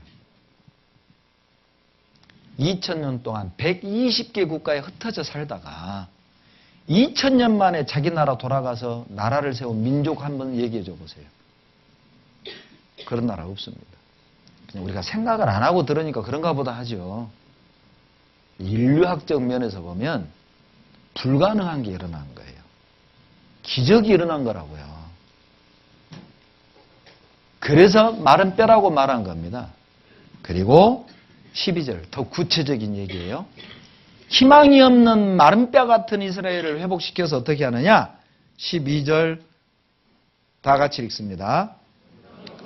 2000년 동안 120개 국가에 흩어져 살다가 2000년 만에 자기 나라 돌아가서 나라를 세운 민족 한번 얘기해 줘 보세요. 그런 나라 없습니다. 그냥 우리가 생각을 안 하고 들으니까 그런가 보다 하죠. 인류학적 면에서 보면 불가능한 게 일어난 거예요. 기적이 일어난 거라고요. 그래서 마른 뼈라고 말한 겁니다. 그리고 12절 더 구체적인 얘기예요. 희망이 없는 마른 뼈 같은 이스라엘을 회복시켜서 어떻게 하느냐? 12절 다 같이 읽습니다.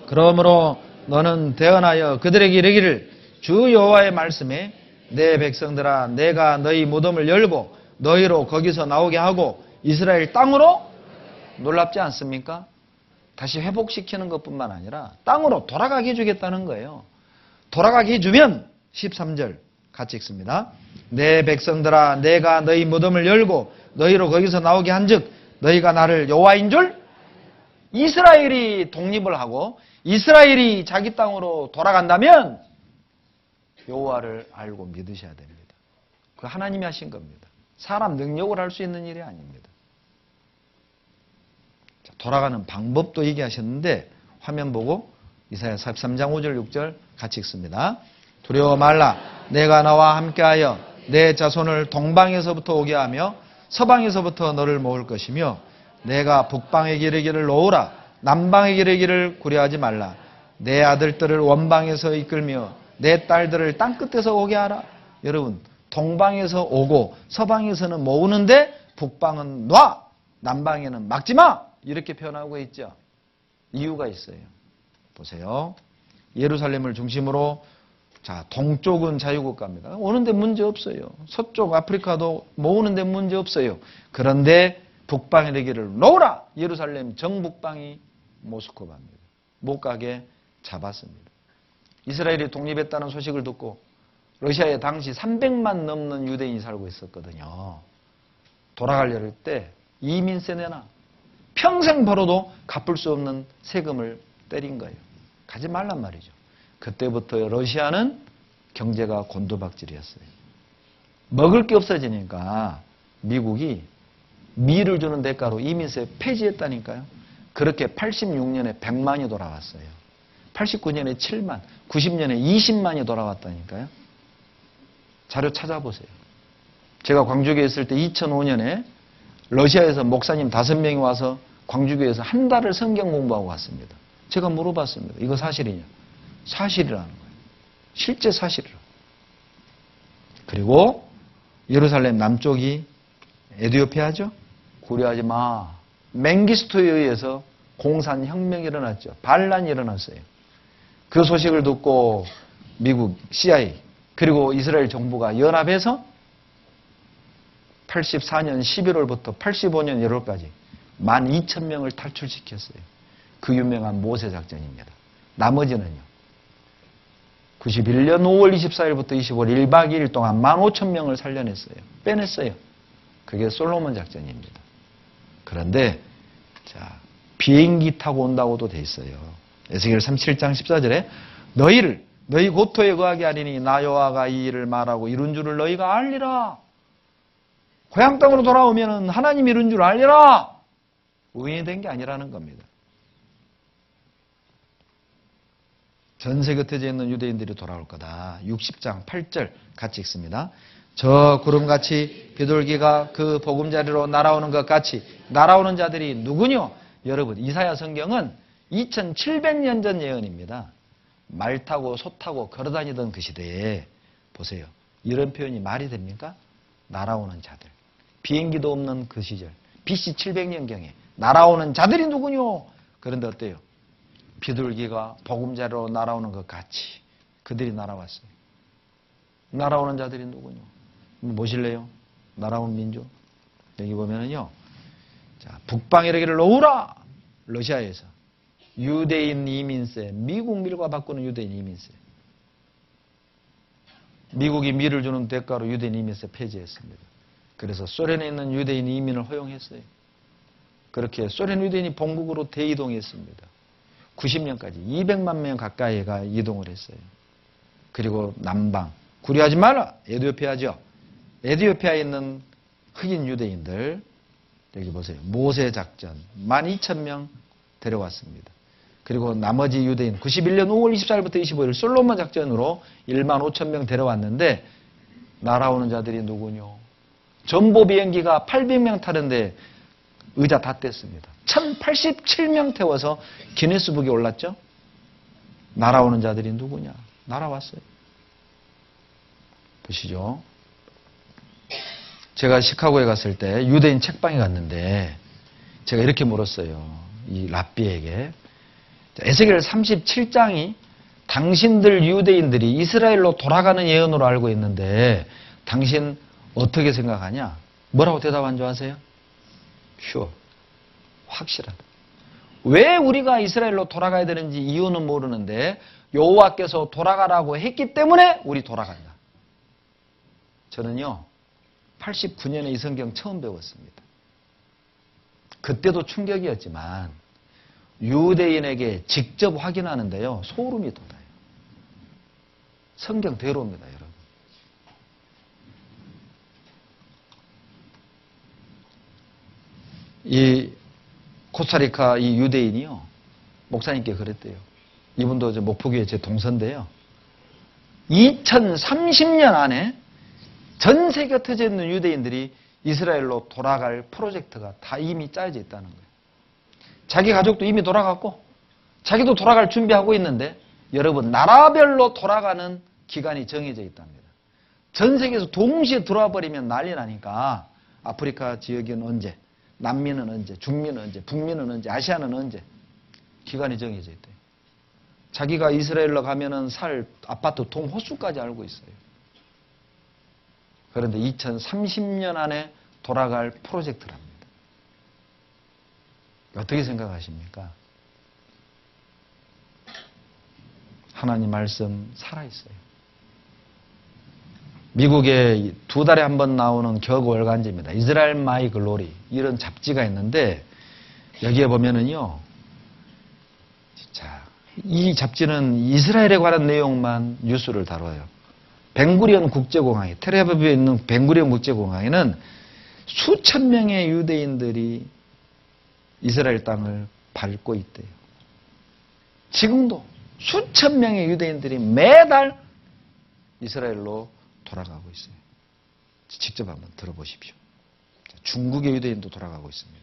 그러므로 너는 대언하여 그들에게 이르기를 주 여호와의 말씀에 내 백성들아 내가 너희 무덤을 열고 너희로 거기서 나오게 하고 이스라엘 땅으로 놀랍지 않습니까? 다시 회복시키는 것뿐만 아니라 땅으로 돌아가게 해주겠다는 거예요. 돌아가게 해주면 13절 같이 읽습니다. 내 백성들아 내가 너희 무덤을 열고 너희로 거기서 나오게 한즉 너희가 나를 여호와인 줄 이스라엘이 독립을 하고 이스라엘이 자기 땅으로 돌아간다면 여호와를 알고 믿으셔야 됩니다. 그 하나님이 하신 겁니다. 사람 능력으로 할 수 있는 일이 아닙니다. 자, 돌아가는 방법도 얘기하셨는데 화면 보고 이사야 43장 5절 6절 같이 읽습니다. 두려워 말라 내가 나와 함께하여 내 자손을 동방에서부터 오게 하며 서방에서부터 너를 모을 것이며 내가 북방에 기르기를 놓으라 남방에 기르기를 구려하지 말라 내 아들들을 원방에서 이끌며 내 딸들을 땅끝에서 오게 하라. 여러분 동방에서 오고 서방에서는 모으는데 북방은 놔 남방에는 막지 마 이렇게 표현하고 있죠. 이유가 있어요. 보세요. 예루살렘을 중심으로 자 동쪽은 자유국가입니다. 오는데 문제 없어요. 서쪽 아프리카도 모으는데 문제 없어요. 그런데 북방에 되기를 놓으라. 예루살렘 정북방이 모스크바입니다. 못 가게 잡았습니다. 이스라엘이 독립했다는 소식을 듣고 러시아에 당시 300만 넘는 유대인이 살고 있었거든요. 돌아가려를 때 이민세 내놔. 평생 벌어도 갚을 수 없는 세금을 때린 거예요. 가지 말란 말이죠. 그때부터 러시아는 경제가 곤두박질이었어요. 먹을 게 없어지니까 미국이 미를 주는 대가로 이민세 폐지했다니까요. 그렇게 86년에 100만이 돌아왔어요. 89년에 7만, 90년에 20만이 돌아왔다니까요. 자료 찾아보세요. 제가 광주교회 있을 때 2005년에 러시아에서 목사님 5명이 와서 광주교회에서 한 달을 성경 공부하고 왔습니다. 제가 물어봤습니다. 이거 사실이냐? 사실이라는 거예요. 실제 사실이라고. 그리고 예루살렘 남쪽이 에티오피아죠? 고려하지 마. 맹기스토에 의해서 공산혁명이 일어났죠. 반란이 일어났어요. 그 소식을 듣고 미국 CIA 그리고 이스라엘 정부가 연합해서 84년 11월부터 85년 1월까지 12,000명을 탈출시켰어요. 그 유명한 모세 작전입니다. 나머지는요. 91년 5월 24일부터 25일 1박 2일 동안 15,000명을 살려냈어요. 빼냈어요. 그게 솔로몬 작전입니다. 그런데 자 비행기 타고 온다고도 돼 있어요. 에스겔 37장 14절에 너희 고토에 거하게 하리니 나 여호와가 이 일을 말하고 이룬 줄을 너희가 알리라. 고향 땅으로 돌아오면 하나님이 이룬 줄 알리라. 우연이 된 게 아니라는 겁니다. 전세 곁에 있는 유대인들이 돌아올 거다. 60장 8절 같이 읽습니다. 저 구름같이 비둘기가 그 보금자리로 날아오는 것 같이 날아오는 자들이 누구뇨? 여러분 이사야 성경은 2700년 전 예언입니다. 말 타고 소 타고 걸어다니던 그 시대에 보세요. 이런 표현이 말이 됩니까? 날아오는 자들. 비행기도 없는 그 시절. BC 700년경에 날아오는 자들이 누구뇨? 그런데 어때요? 비둘기가 보금자리로 날아오는 것 같이 그들이 날아왔어요. 날아오는 자들이 누구뇨? 모실래요? 날아온 민족. 여기 보면은요. 자, 북방에 이르기를 놓으라. 러시아에서 유대인 이민세, 미국 밀과 바꾸는 유대인 이민세. 미국이 밀을 주는 대가로 유대인 이민세 폐지했습니다. 그래서 소련에 있는 유대인 이민을 허용했어요. 그렇게 소련 유대인이 본국으로 대이동했습니다. 90년까지 200만 명 가까이가 이동을 했어요. 그리고 남방, 구려하지 마라. 에디오피아죠. 에디오피아에 있는 흑인 유대인들, 여기 보세요. 모세 작전 12,000명 데려왔습니다. 그리고 나머지 유대인 91년 5월 24일부터 25일 솔로몬 작전으로 15,000명 데려왔는데 날아오는 자들이 누구뇨? 전보 비행기가 800명 타는데 의자 다 뗐습니다. 1087명 태워서 기네스북에 올랐죠? 날아오는 자들이 누구냐? 날아왔어요. 보시죠. 제가 시카고에 갔을 때 유대인 책방에 갔는데 제가 이렇게 물었어요. 이 랍비에게. 에스겔 37장이 당신들 유대인들이 이스라엘로 돌아가는 예언으로 알고 있는데 당신 어떻게 생각하냐? 뭐라고 대답한 줄 아세요? sure. 확실하다. 왜 우리가 이스라엘로 돌아가야 되는지 이유는 모르는데 여호와께서 돌아가라고 했기 때문에 우리 돌아간다. 저는요 89년에 이 성경 처음 배웠습니다. 그때도 충격이었지만 유대인에게 직접 확인하는데요 소름이 돋아요. 성경대로입니다, 여러분. 이 코스타리카 이 유대인이요 목사님께 그랬대요. 이분도 저 목포교회 제 동서인데요. 2030년 안에 전 세계 흩어져 있는 유대인들이 이스라엘로 돌아갈 프로젝트가 다 이미 짜여져 있다는 거예요. 자기 가족도 이미 돌아갔고 자기도 돌아갈 준비하고 있는데 여러분 나라별로 돌아가는 기간이 정해져 있답니다. 전 세계에서 동시에 들어와 버리면 난리 나니까 아프리카 지역은 언제, 남미는 언제, 중미는 언제, 북미는 언제, 아시아는 언제 기간이 정해져 있대요. 자기가 이스라엘로 가면은 살 아파트 동호수까지 알고 있어요. 그런데 2030년 안에 돌아갈 프로젝트랍니다. 어떻게 생각하십니까? 하나님 말씀 살아있어요. 미국에 2달에 한 번 나오는 격월간지입니다. 이스라엘 마이 글로리 이런 잡지가 있는데 여기에 보면은요 자, 이 잡지는 이스라엘에 관한 내용만 뉴스를 다뤄요. 벤구리온 국제공항에 텔아비브에 있는 벤구리온 국제공항에는 수천 명의 유대인들이 이스라엘 땅을 밟고 있대요. 지금도 수천 명의 유대인들이 매달 이스라엘로 돌아가고 있어요. 직접 한번 들어보십시오. 중국의 유대인도 돌아가고 있습니다.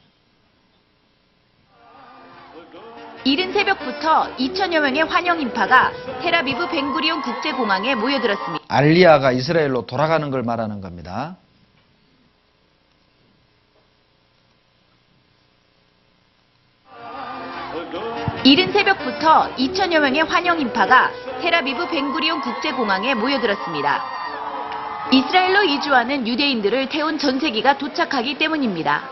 이른 새벽부터 2천여 명의 환영 인파가 텔아비브 벤구리온 국제공항에 모여들었습니다. 알리야가 이스라엘로 돌아가는 걸 말하는 겁니다. 이른 새벽부터 2천여 명의 환영 인파가 텔아비브 벤구리온 국제공항에 모여들었습니다. 이스라엘로 이주하는 유대인들을 태운 전세기가 도착하기 때문입니다.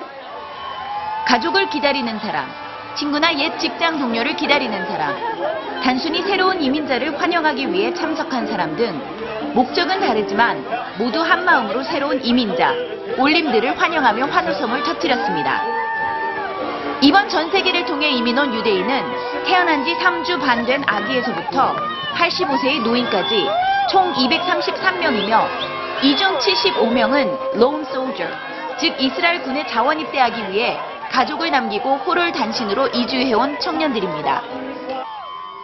가족을 기다리는 사람, 친구나 옛 직장 동료를 기다리는 사람, 단순히 새로운 이민자를 환영하기 위해 참석한 사람 등 목적은 다르지만 모두 한마음으로 새로운 이민자, 올림들을 환영하며 환호성을 터뜨렸습니다. 이번 전세기를 통해 이민 온 유대인은 태어난 지 3주 반 된 아기에서부터 85세의 노인까지 총 233명이며 이 중 75명은 lone soldier, 즉 이스라엘 군에 자원 입대하기 위해 가족을 남기고 호를 단신으로 이주해온 청년들입니다.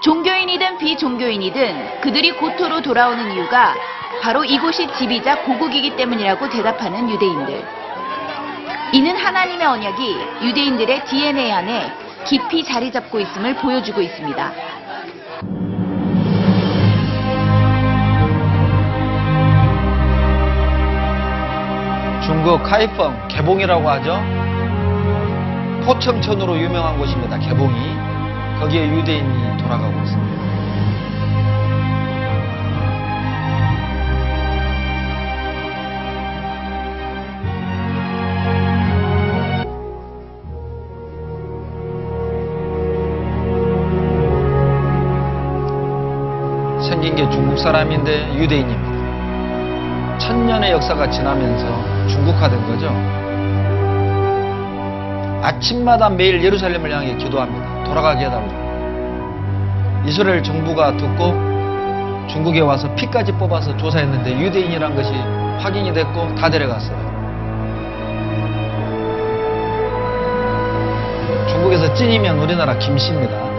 종교인이든 비종교인이든 그들이 고토로 돌아오는 이유가 바로 이곳이 집이자 고국이기 때문이라고 대답하는 유대인들. 이는 하나님의 언약이 유대인들의 DNA 안에 깊이 자리 잡고 있음을 보여주고 있습니다. 중국 카이펑 개봉이라고 하죠. 포청천으로 유명한 곳입니다. 개봉이. 거기에 유대인이 돌아가고 있습니다. 생긴 게 중국 사람인데 유대인입니다. 1000년의 역사가 지나면서 중국화된 거죠. 아침마다 매일 예루살렘을 향해 기도합니다. 돌아가게 해달라고. 이스라엘 정부가 듣고 중국에 와서 피까지 뽑아서 조사했는데 유대인이란 것이 확인이 됐고 다 데려갔어요. 중국에서 찐이면 우리나라 김씨입니다.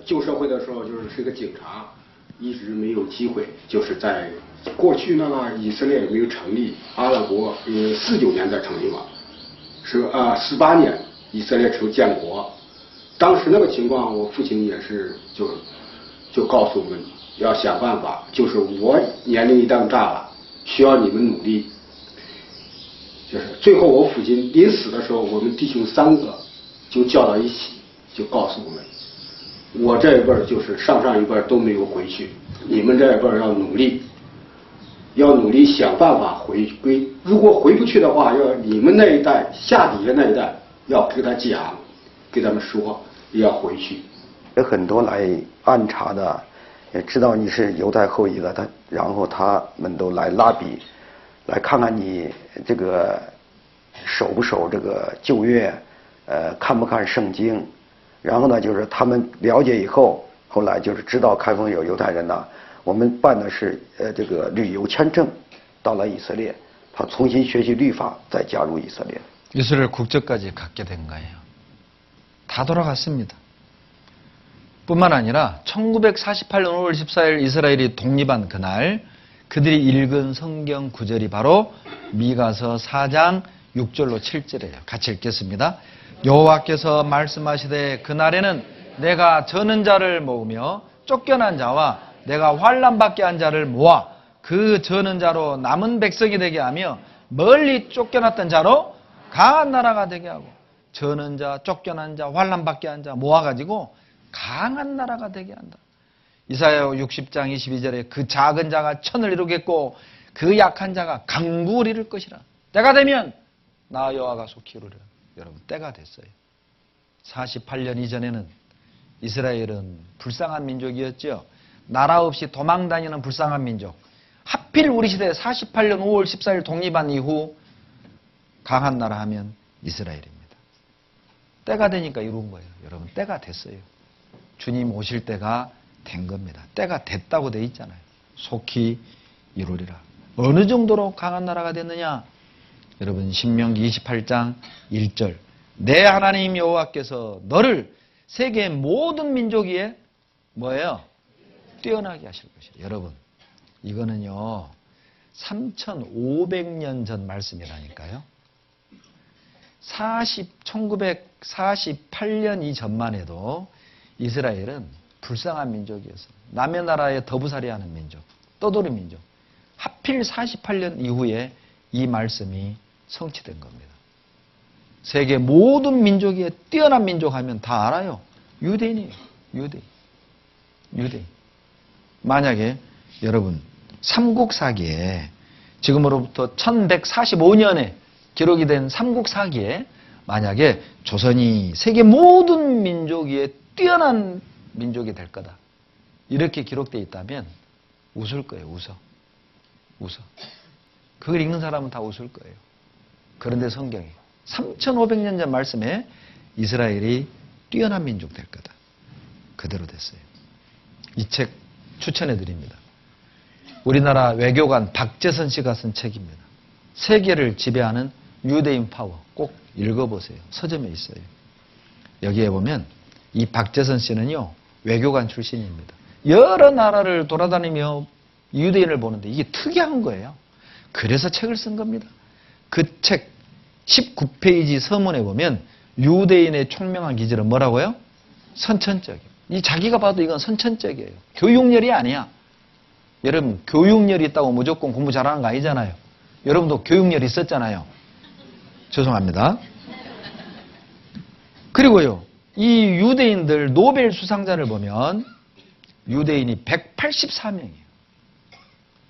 旧社会的时候，是一个警察，一直没有机会。就是在过去呢，以色列也没有成立，阿拉伯49年才成立嘛，是18年以色列建国。当时那个情况，我父亲也是就告诉我们要想办法，就是我年龄一旦大了，需要你们努力。就是最后我父亲临死的时候，我们弟兄3个就叫到一起，就告诉我们。 我这一辈儿就是上一辈儿都没有回去，你们这一辈儿要努力想办法回归。如果回不去的话，要你们那一代下底下那一代要给他讲，给他们说要回去。有很多来暗查的，也知道你是犹太后裔的，然后他们都来拉比，来看看你这个守不守这个旧约，看不看圣经。 然后呢，就是他们了解以后，后来就是知道开封有犹太人呐，我们办的是这个旅游签证，到了以色列，他重新学习律法，再加入以色列。 이스라엘 국적까지 갖게 된 거예요. 다 돌아갔습니다. 뿐만 아니라 1948년 5월 14일 이스라엘이 독립한 그날 그들이 읽은 성경 구절이 바로 미가서 4장 6절로 7절이에요. 같이 읽겠습니다. 여호와께서 말씀하시되 그날에는 내가 저는 자를 모으며 쫓겨난 자와 내가 환난받게 한 자를 모아 그 저는 자로 남은 백성이 되게 하며 멀리 쫓겨났던 자로 강한 나라가 되게 하고 저는 자, 쫓겨난 자, 환난받게 한 자 모아가지고 강한 나라가 되게 한다. 이사야 60장 22절에 그 작은 자가 천을 이루겠고 그 약한 자가 강국을 이룰 것이라. 때가 되면 나 여호와가 속히 이루리라. 여러분 때가 됐어요. 48년 이전에는 이스라엘은 불쌍한 민족이었죠. 나라 없이 도망다니는 불쌍한 민족. 하필 우리 시대 48년 5월 14일 독립한 이후 강한 나라 하면 이스라엘입니다. 때가 되니까 이룬 거예요. 여러분 때가 됐어요. 주님 오실 때가 된 겁니다. 때가 됐다고 돼 있잖아요. 속히 이루리라. 어느 정도로 강한 나라가 됐느냐? 여러분 신명기 28장 1절 내 하나님 여호와께서 너를 세계 모든 민족 위에 뭐예요? 뛰어나게 하실 것이에요. 여러분 이거는요 3500년 전 말씀이라니까요. 1948년 이전만 해도 이스라엘은 불쌍한 민족이었어요. 남의 나라에 더부살이하는 민족, 떠돌이 민족. 하필 48년 이후에 이 말씀이 성취된 겁니다. 세계 모든 민족이 뛰어난 민족 하면 다 알아요. 유대인이에요. 유대인. 만약에 여러분 삼국사기에 지금으로부터 1145년에 기록이 된 삼국사기에 만약에 조선이 세계 모든 민족 위에 뛰어난 민족이 될 거다. 이렇게 기록되어 있다면 웃을 거예요. 웃어. 그걸 읽는 사람은 다 웃을 거예요. 그런데 성경이 3500년 전 말씀에 이스라엘이 뛰어난 민족 될 거다. 그대로 됐어요. 이 책 추천해 드립니다. 우리나라 외교관 박재선 씨가 쓴 책입니다. 세계를 지배하는 유대인 파워. 꼭 읽어보세요. 서점에 있어요. 여기에 보면 이 박재선 씨는요 외교관 출신입니다. 여러 나라를 돌아다니며 유대인을 보는데 이게 특이한 거예요. 그래서 책을 쓴 겁니다. 그 책 19페이지 서문에 보면 유대인의 총명한 기질은 뭐라고요? 선천적이에요. 이 자기가 봐도 이건 선천적이에요. 교육열이 아니야. 여러분 교육열이 있다고 무조건 공부 잘하는 거 아니잖아요. 여러분도 교육열이 있었잖아요. 죄송합니다. 그리고요 이 유대인들 노벨 수상자를 보면 유대인이 184명이에요.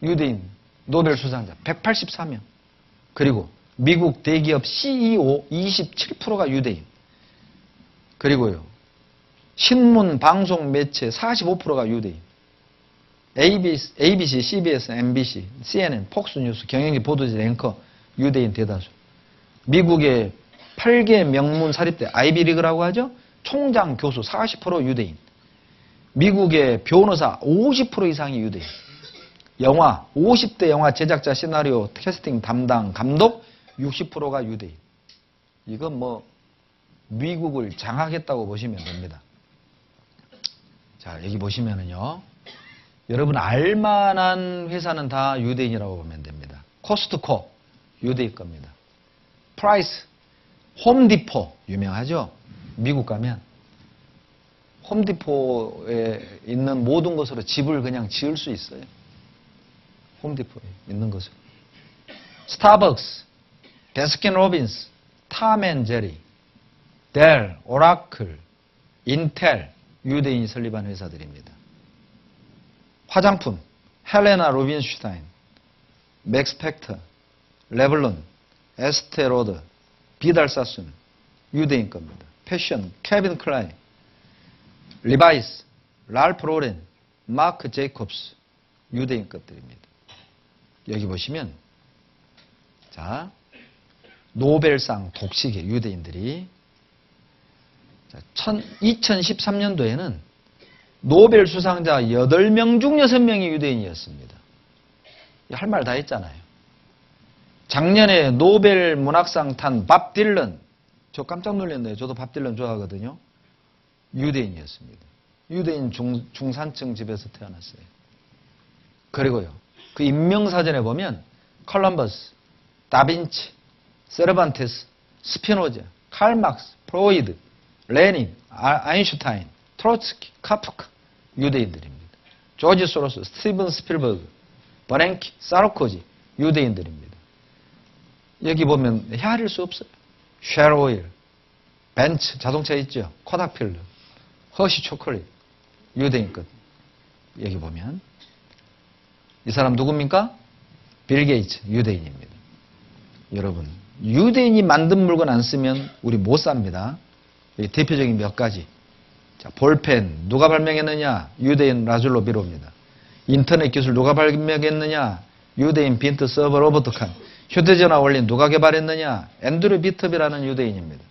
유대인 노벨 수상자 184명. 그리고 미국 대기업 CEO 27%가 유대인. 그리고요 신문, 방송, 매체 45%가 유대인. ABC, CBS, MBC, CNN, 폭스뉴스, 경영기, 보도지, 앵커 유대인 대다수. 미국의 8개 명문 사립대 아이비리그라고 하죠. 총장, 교수 40% 유대인. 미국의 변호사 50% 이상이 유대인. 영화 50대 영화 제작자, 시나리오, 캐스팅 담당, 감독 60%가 유대인. 이건 뭐 미국을 장악했다고 보시면 됩니다. 자, 여기 보시면은요. 여러분 알만한 회사는 다 유대인이라고 보면 됩니다. 코스트코 유대인 겁니다. 프라이스, 홈디포 유명하죠? 미국 가면 홈디포에 있는 모든 것으로 집을 그냥 지을 수 있어요. 홈디포에 있는 것으로. 스타벅스, 베스킨로빈스, 탐앤제리, 델, 오라클, 인텔 유대인이 설립한 회사들입니다. 화장품 헬레나 루빈슈타인, 맥스펙터, 레블론, 에스테로드, 비달사순 유대인 겁니다. 패션 케빈 클라인, 리바이스, 랄프 로렌, 마크 제이콥스 유대인 것들입니다. 여기 보시면 자 노벨상 독식의 유대인들이 2013년도에는 노벨 수상자 8명 중 6명이 유대인이었습니다. 할 말 다 했잖아요. 작년에 노벨 문학상 탄 밥 딜런, 저 깜짝 놀랐네요. 저도 밥 딜런 좋아하거든요. 유대인이었습니다. 유대인 중산층 집에서 태어났어요. 그리고요, 그 인명사전에 보면 컬럼버스, 다빈치, 세르반테스, 스피노자, 칼 막스, 프로이드, 레닌, 아인슈타인, 트로츠키, 카프카 유대인들입니다. 조지 소로스, 스티븐 스필버그, 버냉키, 사르코지 유대인들입니다. 여기 보면 헤아릴 수 없어요. 쉐로일, 벤츠 자동차 있죠. 코닥 필름, 허쉬 초콜릿 유대인 것. 여기 보면 이 사람 누굽니까? 빌 게이츠 유대인입니다. 여러분 유대인이 만든 물건 안 쓰면 우리 못 삽니다. 여기 대표적인 몇 가지. 자, 볼펜 누가 발명했느냐? 유대인 라줄로 비로입니다. 인터넷 기술 누가 발명했느냐? 유대인 빈트 서버 로버트 칸. 휴대전화 원리 누가 개발했느냐? 앤드류 비터비라는 유대인입니다.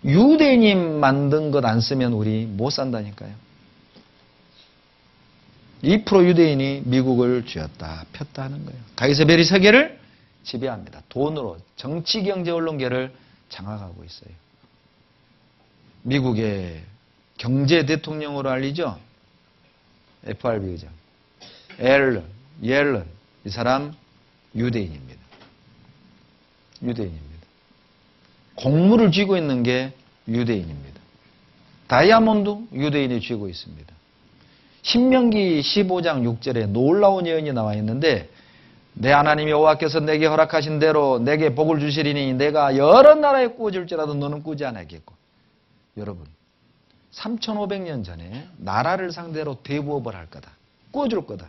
유대인이 만든 것 안 쓰면 우리 못 산다니까요. 2% 유대인이 미국을 쥐었다 폈다 하는 거예요. 가이세베리 세계를 지배합니다. 돈으로 정치, 경제, 언론계를 장악하고 있어요. 미국의 경제 대통령으로 알리죠. FRB 의장 옐런 이 사람 유대인입니다. 유대인입니다. 공물을 쥐고 있는 게 유대인입니다. 다이아몬드 유대인이 쥐고 있습니다. 신명기 15장 6절에 놀라운 예언이 나와 있는데 내 하나님 여호와께서 내게 허락하신 대로 내게 복을 주시리니 내가 여러 나라에 꾸어줄지라도 너는 꾸지 않겠고. 여러분 3500년 전에 나라를 상대로 대부업을 할 거다. 꾸어줄 거다.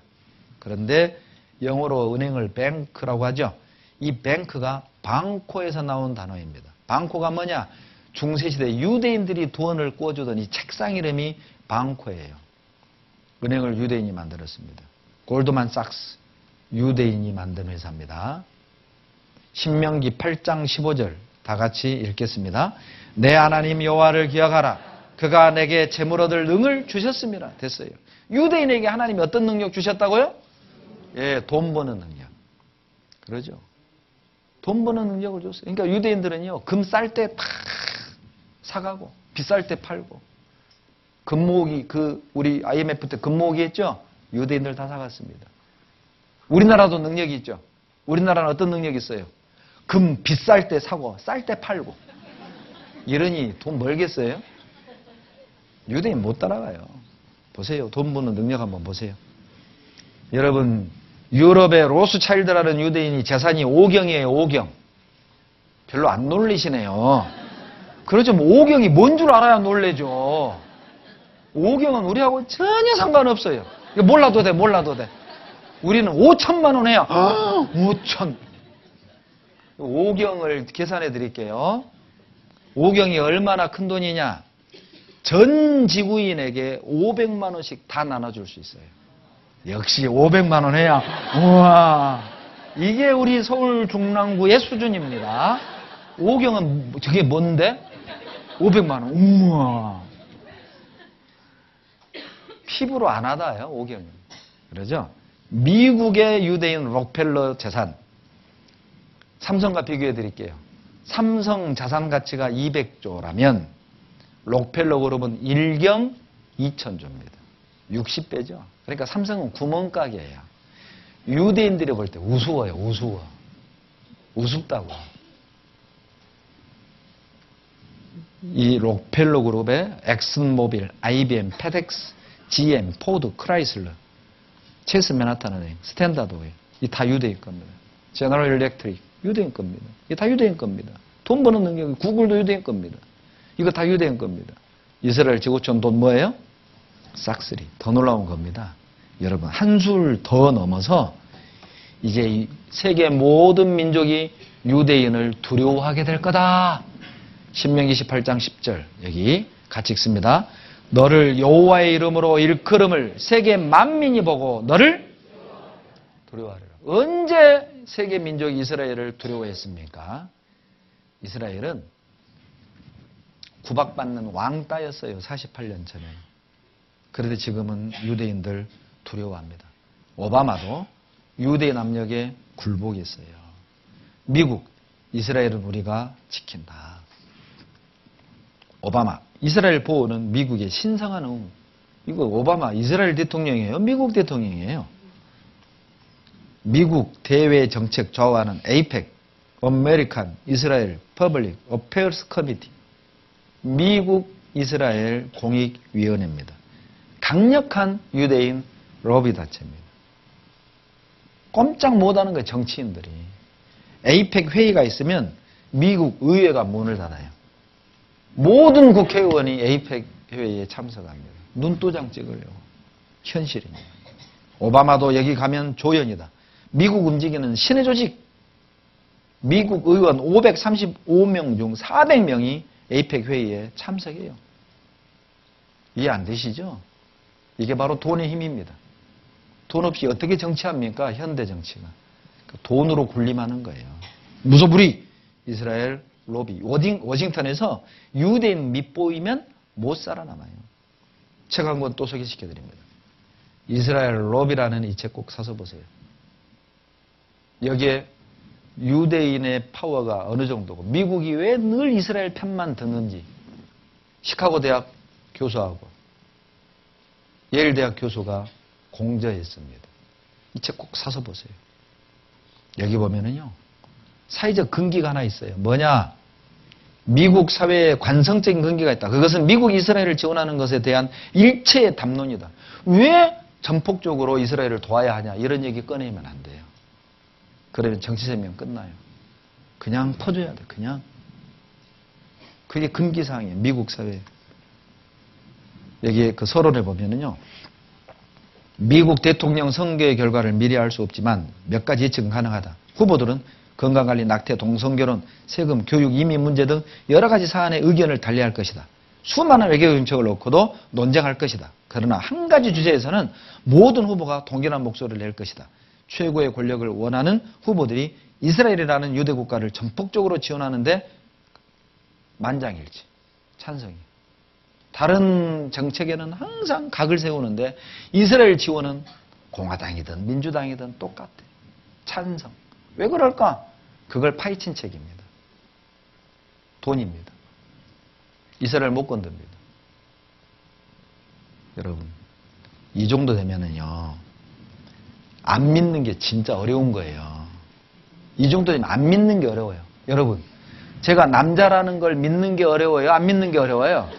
그런데 영어로 은행을 뱅크라고 하죠. 이 뱅크가 방코에서 나온 단어입니다. 방코가 뭐냐? 중세시대 유대인들이 돈을 꾸어주던 이 책상 이름이 방코예요. 은행을 유대인이 만들었습니다. 골드만삭스 유대인이 만든 회사입니다. 신명기 8장 15절 다 같이 읽겠습니다. 내 하나님 여호와를 기억하라. 그가 내게 재물 얻을 능을 주셨습니다. 됐어요. 유대인에게 하나님이 어떤 능력 주셨다고요? 예, 돈 버는 능력. 그러죠. 돈 버는 능력을 줬어요. 그러니까 유대인들은요, 금 쌀 때 다 사가고, 비쌀 때 팔고, 금모으기, 우리 IMF 때 금모으기 했죠? 유대인들 다 사갔습니다. 우리나라도 능력이 있죠? 우리나라는 어떤 능력이 있어요? 금 비쌀 때 사고, 쌀 때 팔고. 이러니 돈 벌겠어요? 유대인 못 따라가요. 보세요. 돈 버는 능력 한번 보세요. 여러분, 유럽의 로스차일드라는 유대인이 재산이 5경이에요. 5경. 별로 안 놀리시네요. 그렇죠. 뭐 5경이 뭔 줄 알아야 놀래죠. 5경은 우리하고 전혀 상관없어요. 몰라도 돼. 몰라도 돼. 우리는 5천만 원 해요. 5천. 5경을 계산해 드릴게요. 5경이 얼마나 큰 돈이냐. 전 지구인에게 500만 원씩 다 나눠줄 수 있어요. 역시 500만 원 해야 우와, 이게 우리 서울 중랑구의 수준입니다. 5경은 저게 뭔데? 500만 원. 우와. 피부로 안 하다요, 5개월. 그러죠? 미국의 유대인 록펠러 재산. 삼성과 비교해 드릴게요. 삼성 자산 가치가 200조라면 록펠러 그룹은 1경 2,000조입니다. 60배죠. 그러니까 삼성은 구멍가게예요. 유대인들이 볼 때 우스워요. 우스워. 우습다고. 이 록펠러 그룹의 엑슨모빌, IBM, 페덱스, GM, 포드, 크라이슬러, 체스 맨하탄은행, 스탠다드 오일, 이 다 유대인 겁니다. 제너럴 일렉트릭, 유대인 겁니다. 이게 다 유대인 겁니다. 돈 버는 능력이 구글도 유대인 겁니다. 이거 다 유대인 겁니다. 이스라엘 지구촌 돈 뭐예요? 싹쓸이. 더 놀라운 겁니다. 여러분, 한술 더 넘어서 이제 이 세계 모든 민족이 유대인을 두려워하게 될 거다. 신명기 18장 10절 여기 같이 읽습니다. 너를 여호와의 이름으로 일컬음을 세계 만민이 보고 너를 두려워하리라. 언제 세계 민족 이스라엘을 두려워했습니까? 이스라엘은 구박받는 왕따였어요. 48년 전에. 그런데 지금은 유대인들 두려워합니다. 오바마도 유대인 압력에 굴복했어요. 미국, 이스라엘은 우리가 지킨다. 오바마, 이스라엘 보호는 미국의 신성한 의무. 이거 오바마 이스라엘 대통령이에요? 미국 대통령이에요? 미국 대외 정책 좌우하는 APEC, American Israel Public Affairs Committee, 미국 이스라엘 공익위원회입니다. 강력한 유대인 로비 단체입니다. 꼼짝 못하는 거예요, 정치인들이. APEC 회의가 있으면 미국 의회가 문을 닫아요. 모든 국회의원이 APEC 회의에 참석합니다. 눈도장 찍으려고. 현실입니다. 오바마도 여기 가면 조연이다. 미국 움직이는 신의 조직. 미국 의원 535명 중 400명이 APEC 회의에 참석해요. 이해 안 되시죠? 이게 바로 돈의 힘입니다. 돈 없이 어떻게 정치합니까? 현대 정치가. 돈으로 군림하는 거예요. 무소불위 이스라엘 로비. 워싱턴에서 유대인 밑보이면 못 살아남아요. 책 한 권 또 소개시켜드립니다. 이스라엘 로비라는 이 책 꼭 사서 보세요. 여기에 유대인의 파워가 어느 정도고 미국이 왜 늘 이스라엘 편만 듣는지 시카고 대학 교수하고 예일 대학 교수가 공저했습니다. 이 책 꼭 사서 보세요. 여기 보면은요. 사회적 근기가 하나 있어요. 뭐냐? 미국 사회에 관성적인 근기가 있다. 그것은 미국 이스라엘을 지원하는 것에 대한 일체의 담론이다. 왜 전폭적으로 이스라엘을 도와야 하냐? 이런 얘기 꺼내면 안 돼요. 그러면 정치설명 끝나요. 그냥 퍼줘야 돼. 그냥. 그게 근기사항이에요. 미국 사회. 여기에 그 서론에 보면은요. 미국 대통령 선거의 결과를 미리 알 수 없지만 몇 가지 예측은 가능하다. 후보들은 건강관리, 낙태, 동성결혼, 세금, 교육, 이민 문제 등 여러 가지 사안에 의견을 달리할 것이다. 수많은 외교 정책을 놓고도 논쟁할 것이다. 그러나 한 가지 주제에서는 모든 후보가 동일한 목소리를 낼 것이다. 최고의 권력을 원하는 후보들이 이스라엘이라는 유대 국가를 전폭적으로 지원하는데 만장일치, 찬성이. 다른 정책에는 항상 각을 세우는데 이스라엘 지원은 공화당이든 민주당이든 똑같아. 찬성. 왜 그럴까? 그걸 파헤친 책입니다. 돈입니다. 이스라엘 못 건듭니다. 여러분, 이 정도 되면은요, 안 믿는 게 진짜 어려운 거예요. 이 정도 되면 안 믿는 게 어려워요. 여러분, 제가 남자라는 걸 믿는 게 어려워요? 안 믿는 게 어려워요?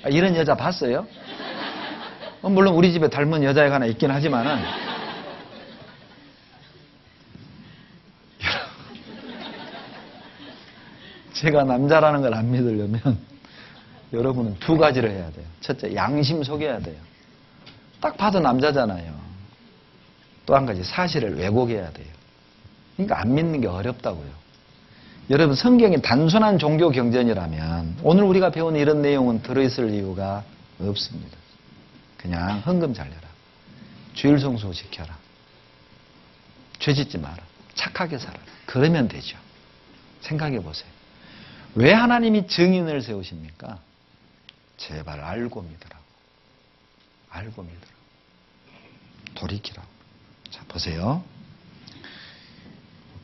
이런 여자 봤어요? 물론 우리 집에 닮은 여자애가 하나 있긴 하지만은, 제가 남자라는 걸 안 믿으려면 여러분은 두 가지를 해야 돼요. 첫째, 양심 속여야 돼요. 딱 봐도 남자잖아요. 또 한 가지, 사실을 왜곡해야 돼요. 그러니까 안 믿는 게 어렵다고요. 여러분, 성경이 단순한 종교 경전이라면 오늘 우리가 배운 이런 내용은 들어있을 이유가 없습니다. 그냥 헌금 잘 내라. 주일 성수 지켜라. 죄 짓지 마라. 착하게 살아라. 그러면 되죠. 생각해 보세요. 왜 하나님이 증인을 세우십니까? 제발 알고 믿으라고. 알고 믿으라. 돌이키라. 자, 보세요.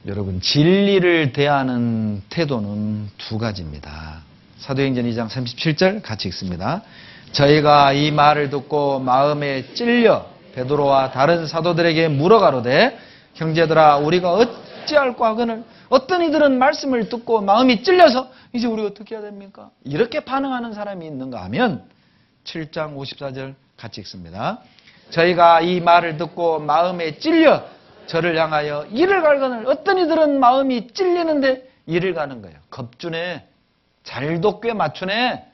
여러분, 진리를 대하는 태도는 두 가지입니다. 사도행전 2장 37절 같이 읽습니다. 저희가 이 말을 듣고 마음에 찔려 베드로와 다른 사도들에게 물어가로되 형제들아 우리가 어찌할꼬 하거늘 어떤 이들은 말씀을 듣고 마음이 찔려서 이제 우리가 어떻게 해야 됩니까? 이렇게 반응하는 사람이 있는가 하면 7장 54절 같이 읽습니다. 저희가 이 말을 듣고 마음에 찔려 저를 향하여 이를 갈거늘 어떤 이들은 마음이 찔리는데 이를 가는 거예요. 겁주네, 잘도 꽤 맞추네,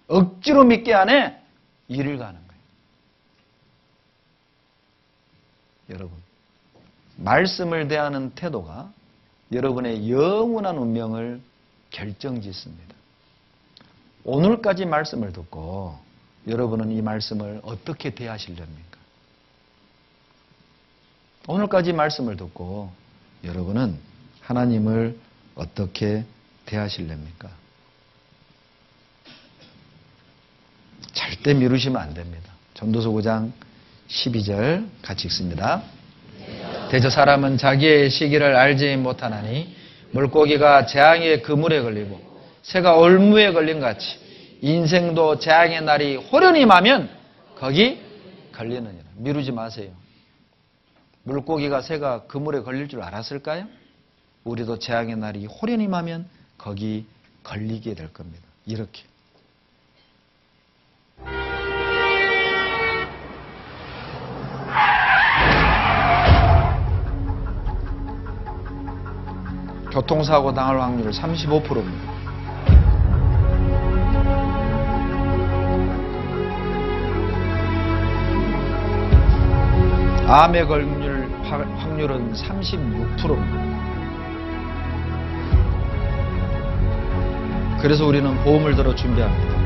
억지로 믿게 하네, 이를 가는 거예요. 여러분, 말씀을 대하는 태도가 여러분의 영원한 운명을 결정짓습니다. 오늘까지 말씀을 듣고 여러분은 이 말씀을 어떻게 대하시렵니까? 오늘까지 말씀을 듣고 여러분은 하나님을 어떻게 대하시렵니까? 절대 미루시면 안 됩니다. 전도서 5장 12절 같이 읽습니다. 대저 사람은 자기의 시기를 알지 못하나니 물고기가 재앙의 그물에 걸리고 새가 올무에 걸린 같이 인생도 재앙의 날이 호련히 임하면 거기 걸리느니라. 미루지 마세요. 물고기가 새가 그물에 걸릴 줄 알았을까요? 우리도 재앙의 날이 호련히 임하면 거기 걸리게 될 겁니다. 이렇게. 교통사고 당할 확률 35%입니다. 암에 걸릴 확률은 36%입니다. 그래서 우리는 보험을 들어 준비합니다.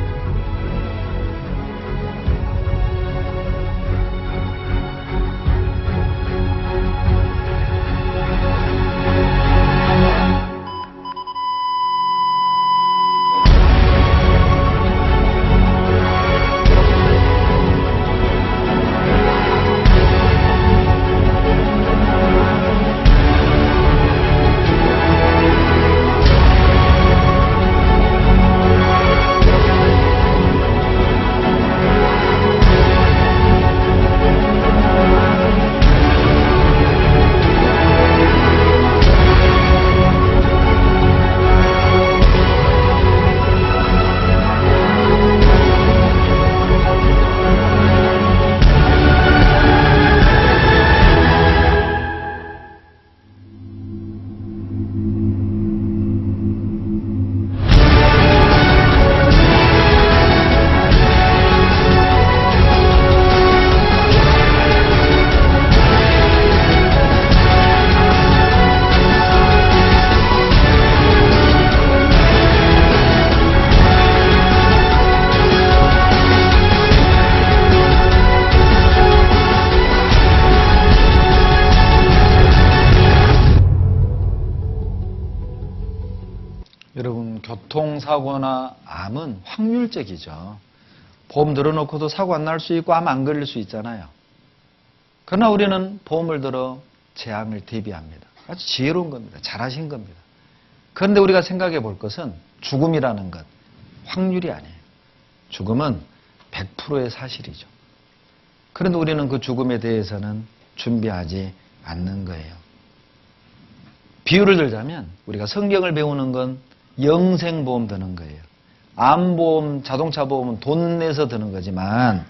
여러분, 교통사고나 암은 확률적이죠. 보험 들어놓고도 사고 안 날 수 있고 암 안 걸릴 수 있잖아요. 그러나 우리는 보험을 들어 재앙을 대비합니다. 아주 지혜로운 겁니다. 잘하신 겁니다. 그런데 우리가 생각해 볼 것은 죽음이라는 것, 확률이 아니에요. 죽음은 100%의 사실이죠. 그런데 우리는 그 죽음에 대해서는 준비하지 않는 거예요. 비유를 들자면 우리가 성경을 배우는 건 영생보험 드는 거예요. 암보험, 자동차 보험은 돈 내서 드는 거지만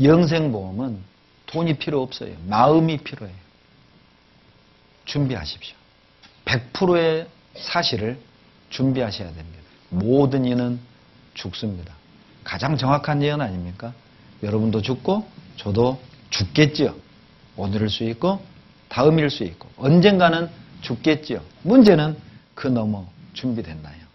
영생보험은 돈이 필요 없어요. 마음이 필요해요. 준비하십시오. 100%의 사실을 준비하셔야 됩니다. 모든 이는 죽습니다. 가장 정확한 예언 아닙니까? 여러분도 죽고 저도 죽겠지요. 오늘일 수 있고 다음일 수 있고 언젠가는 죽겠지요. 문제는 그 너머 준비됐나요?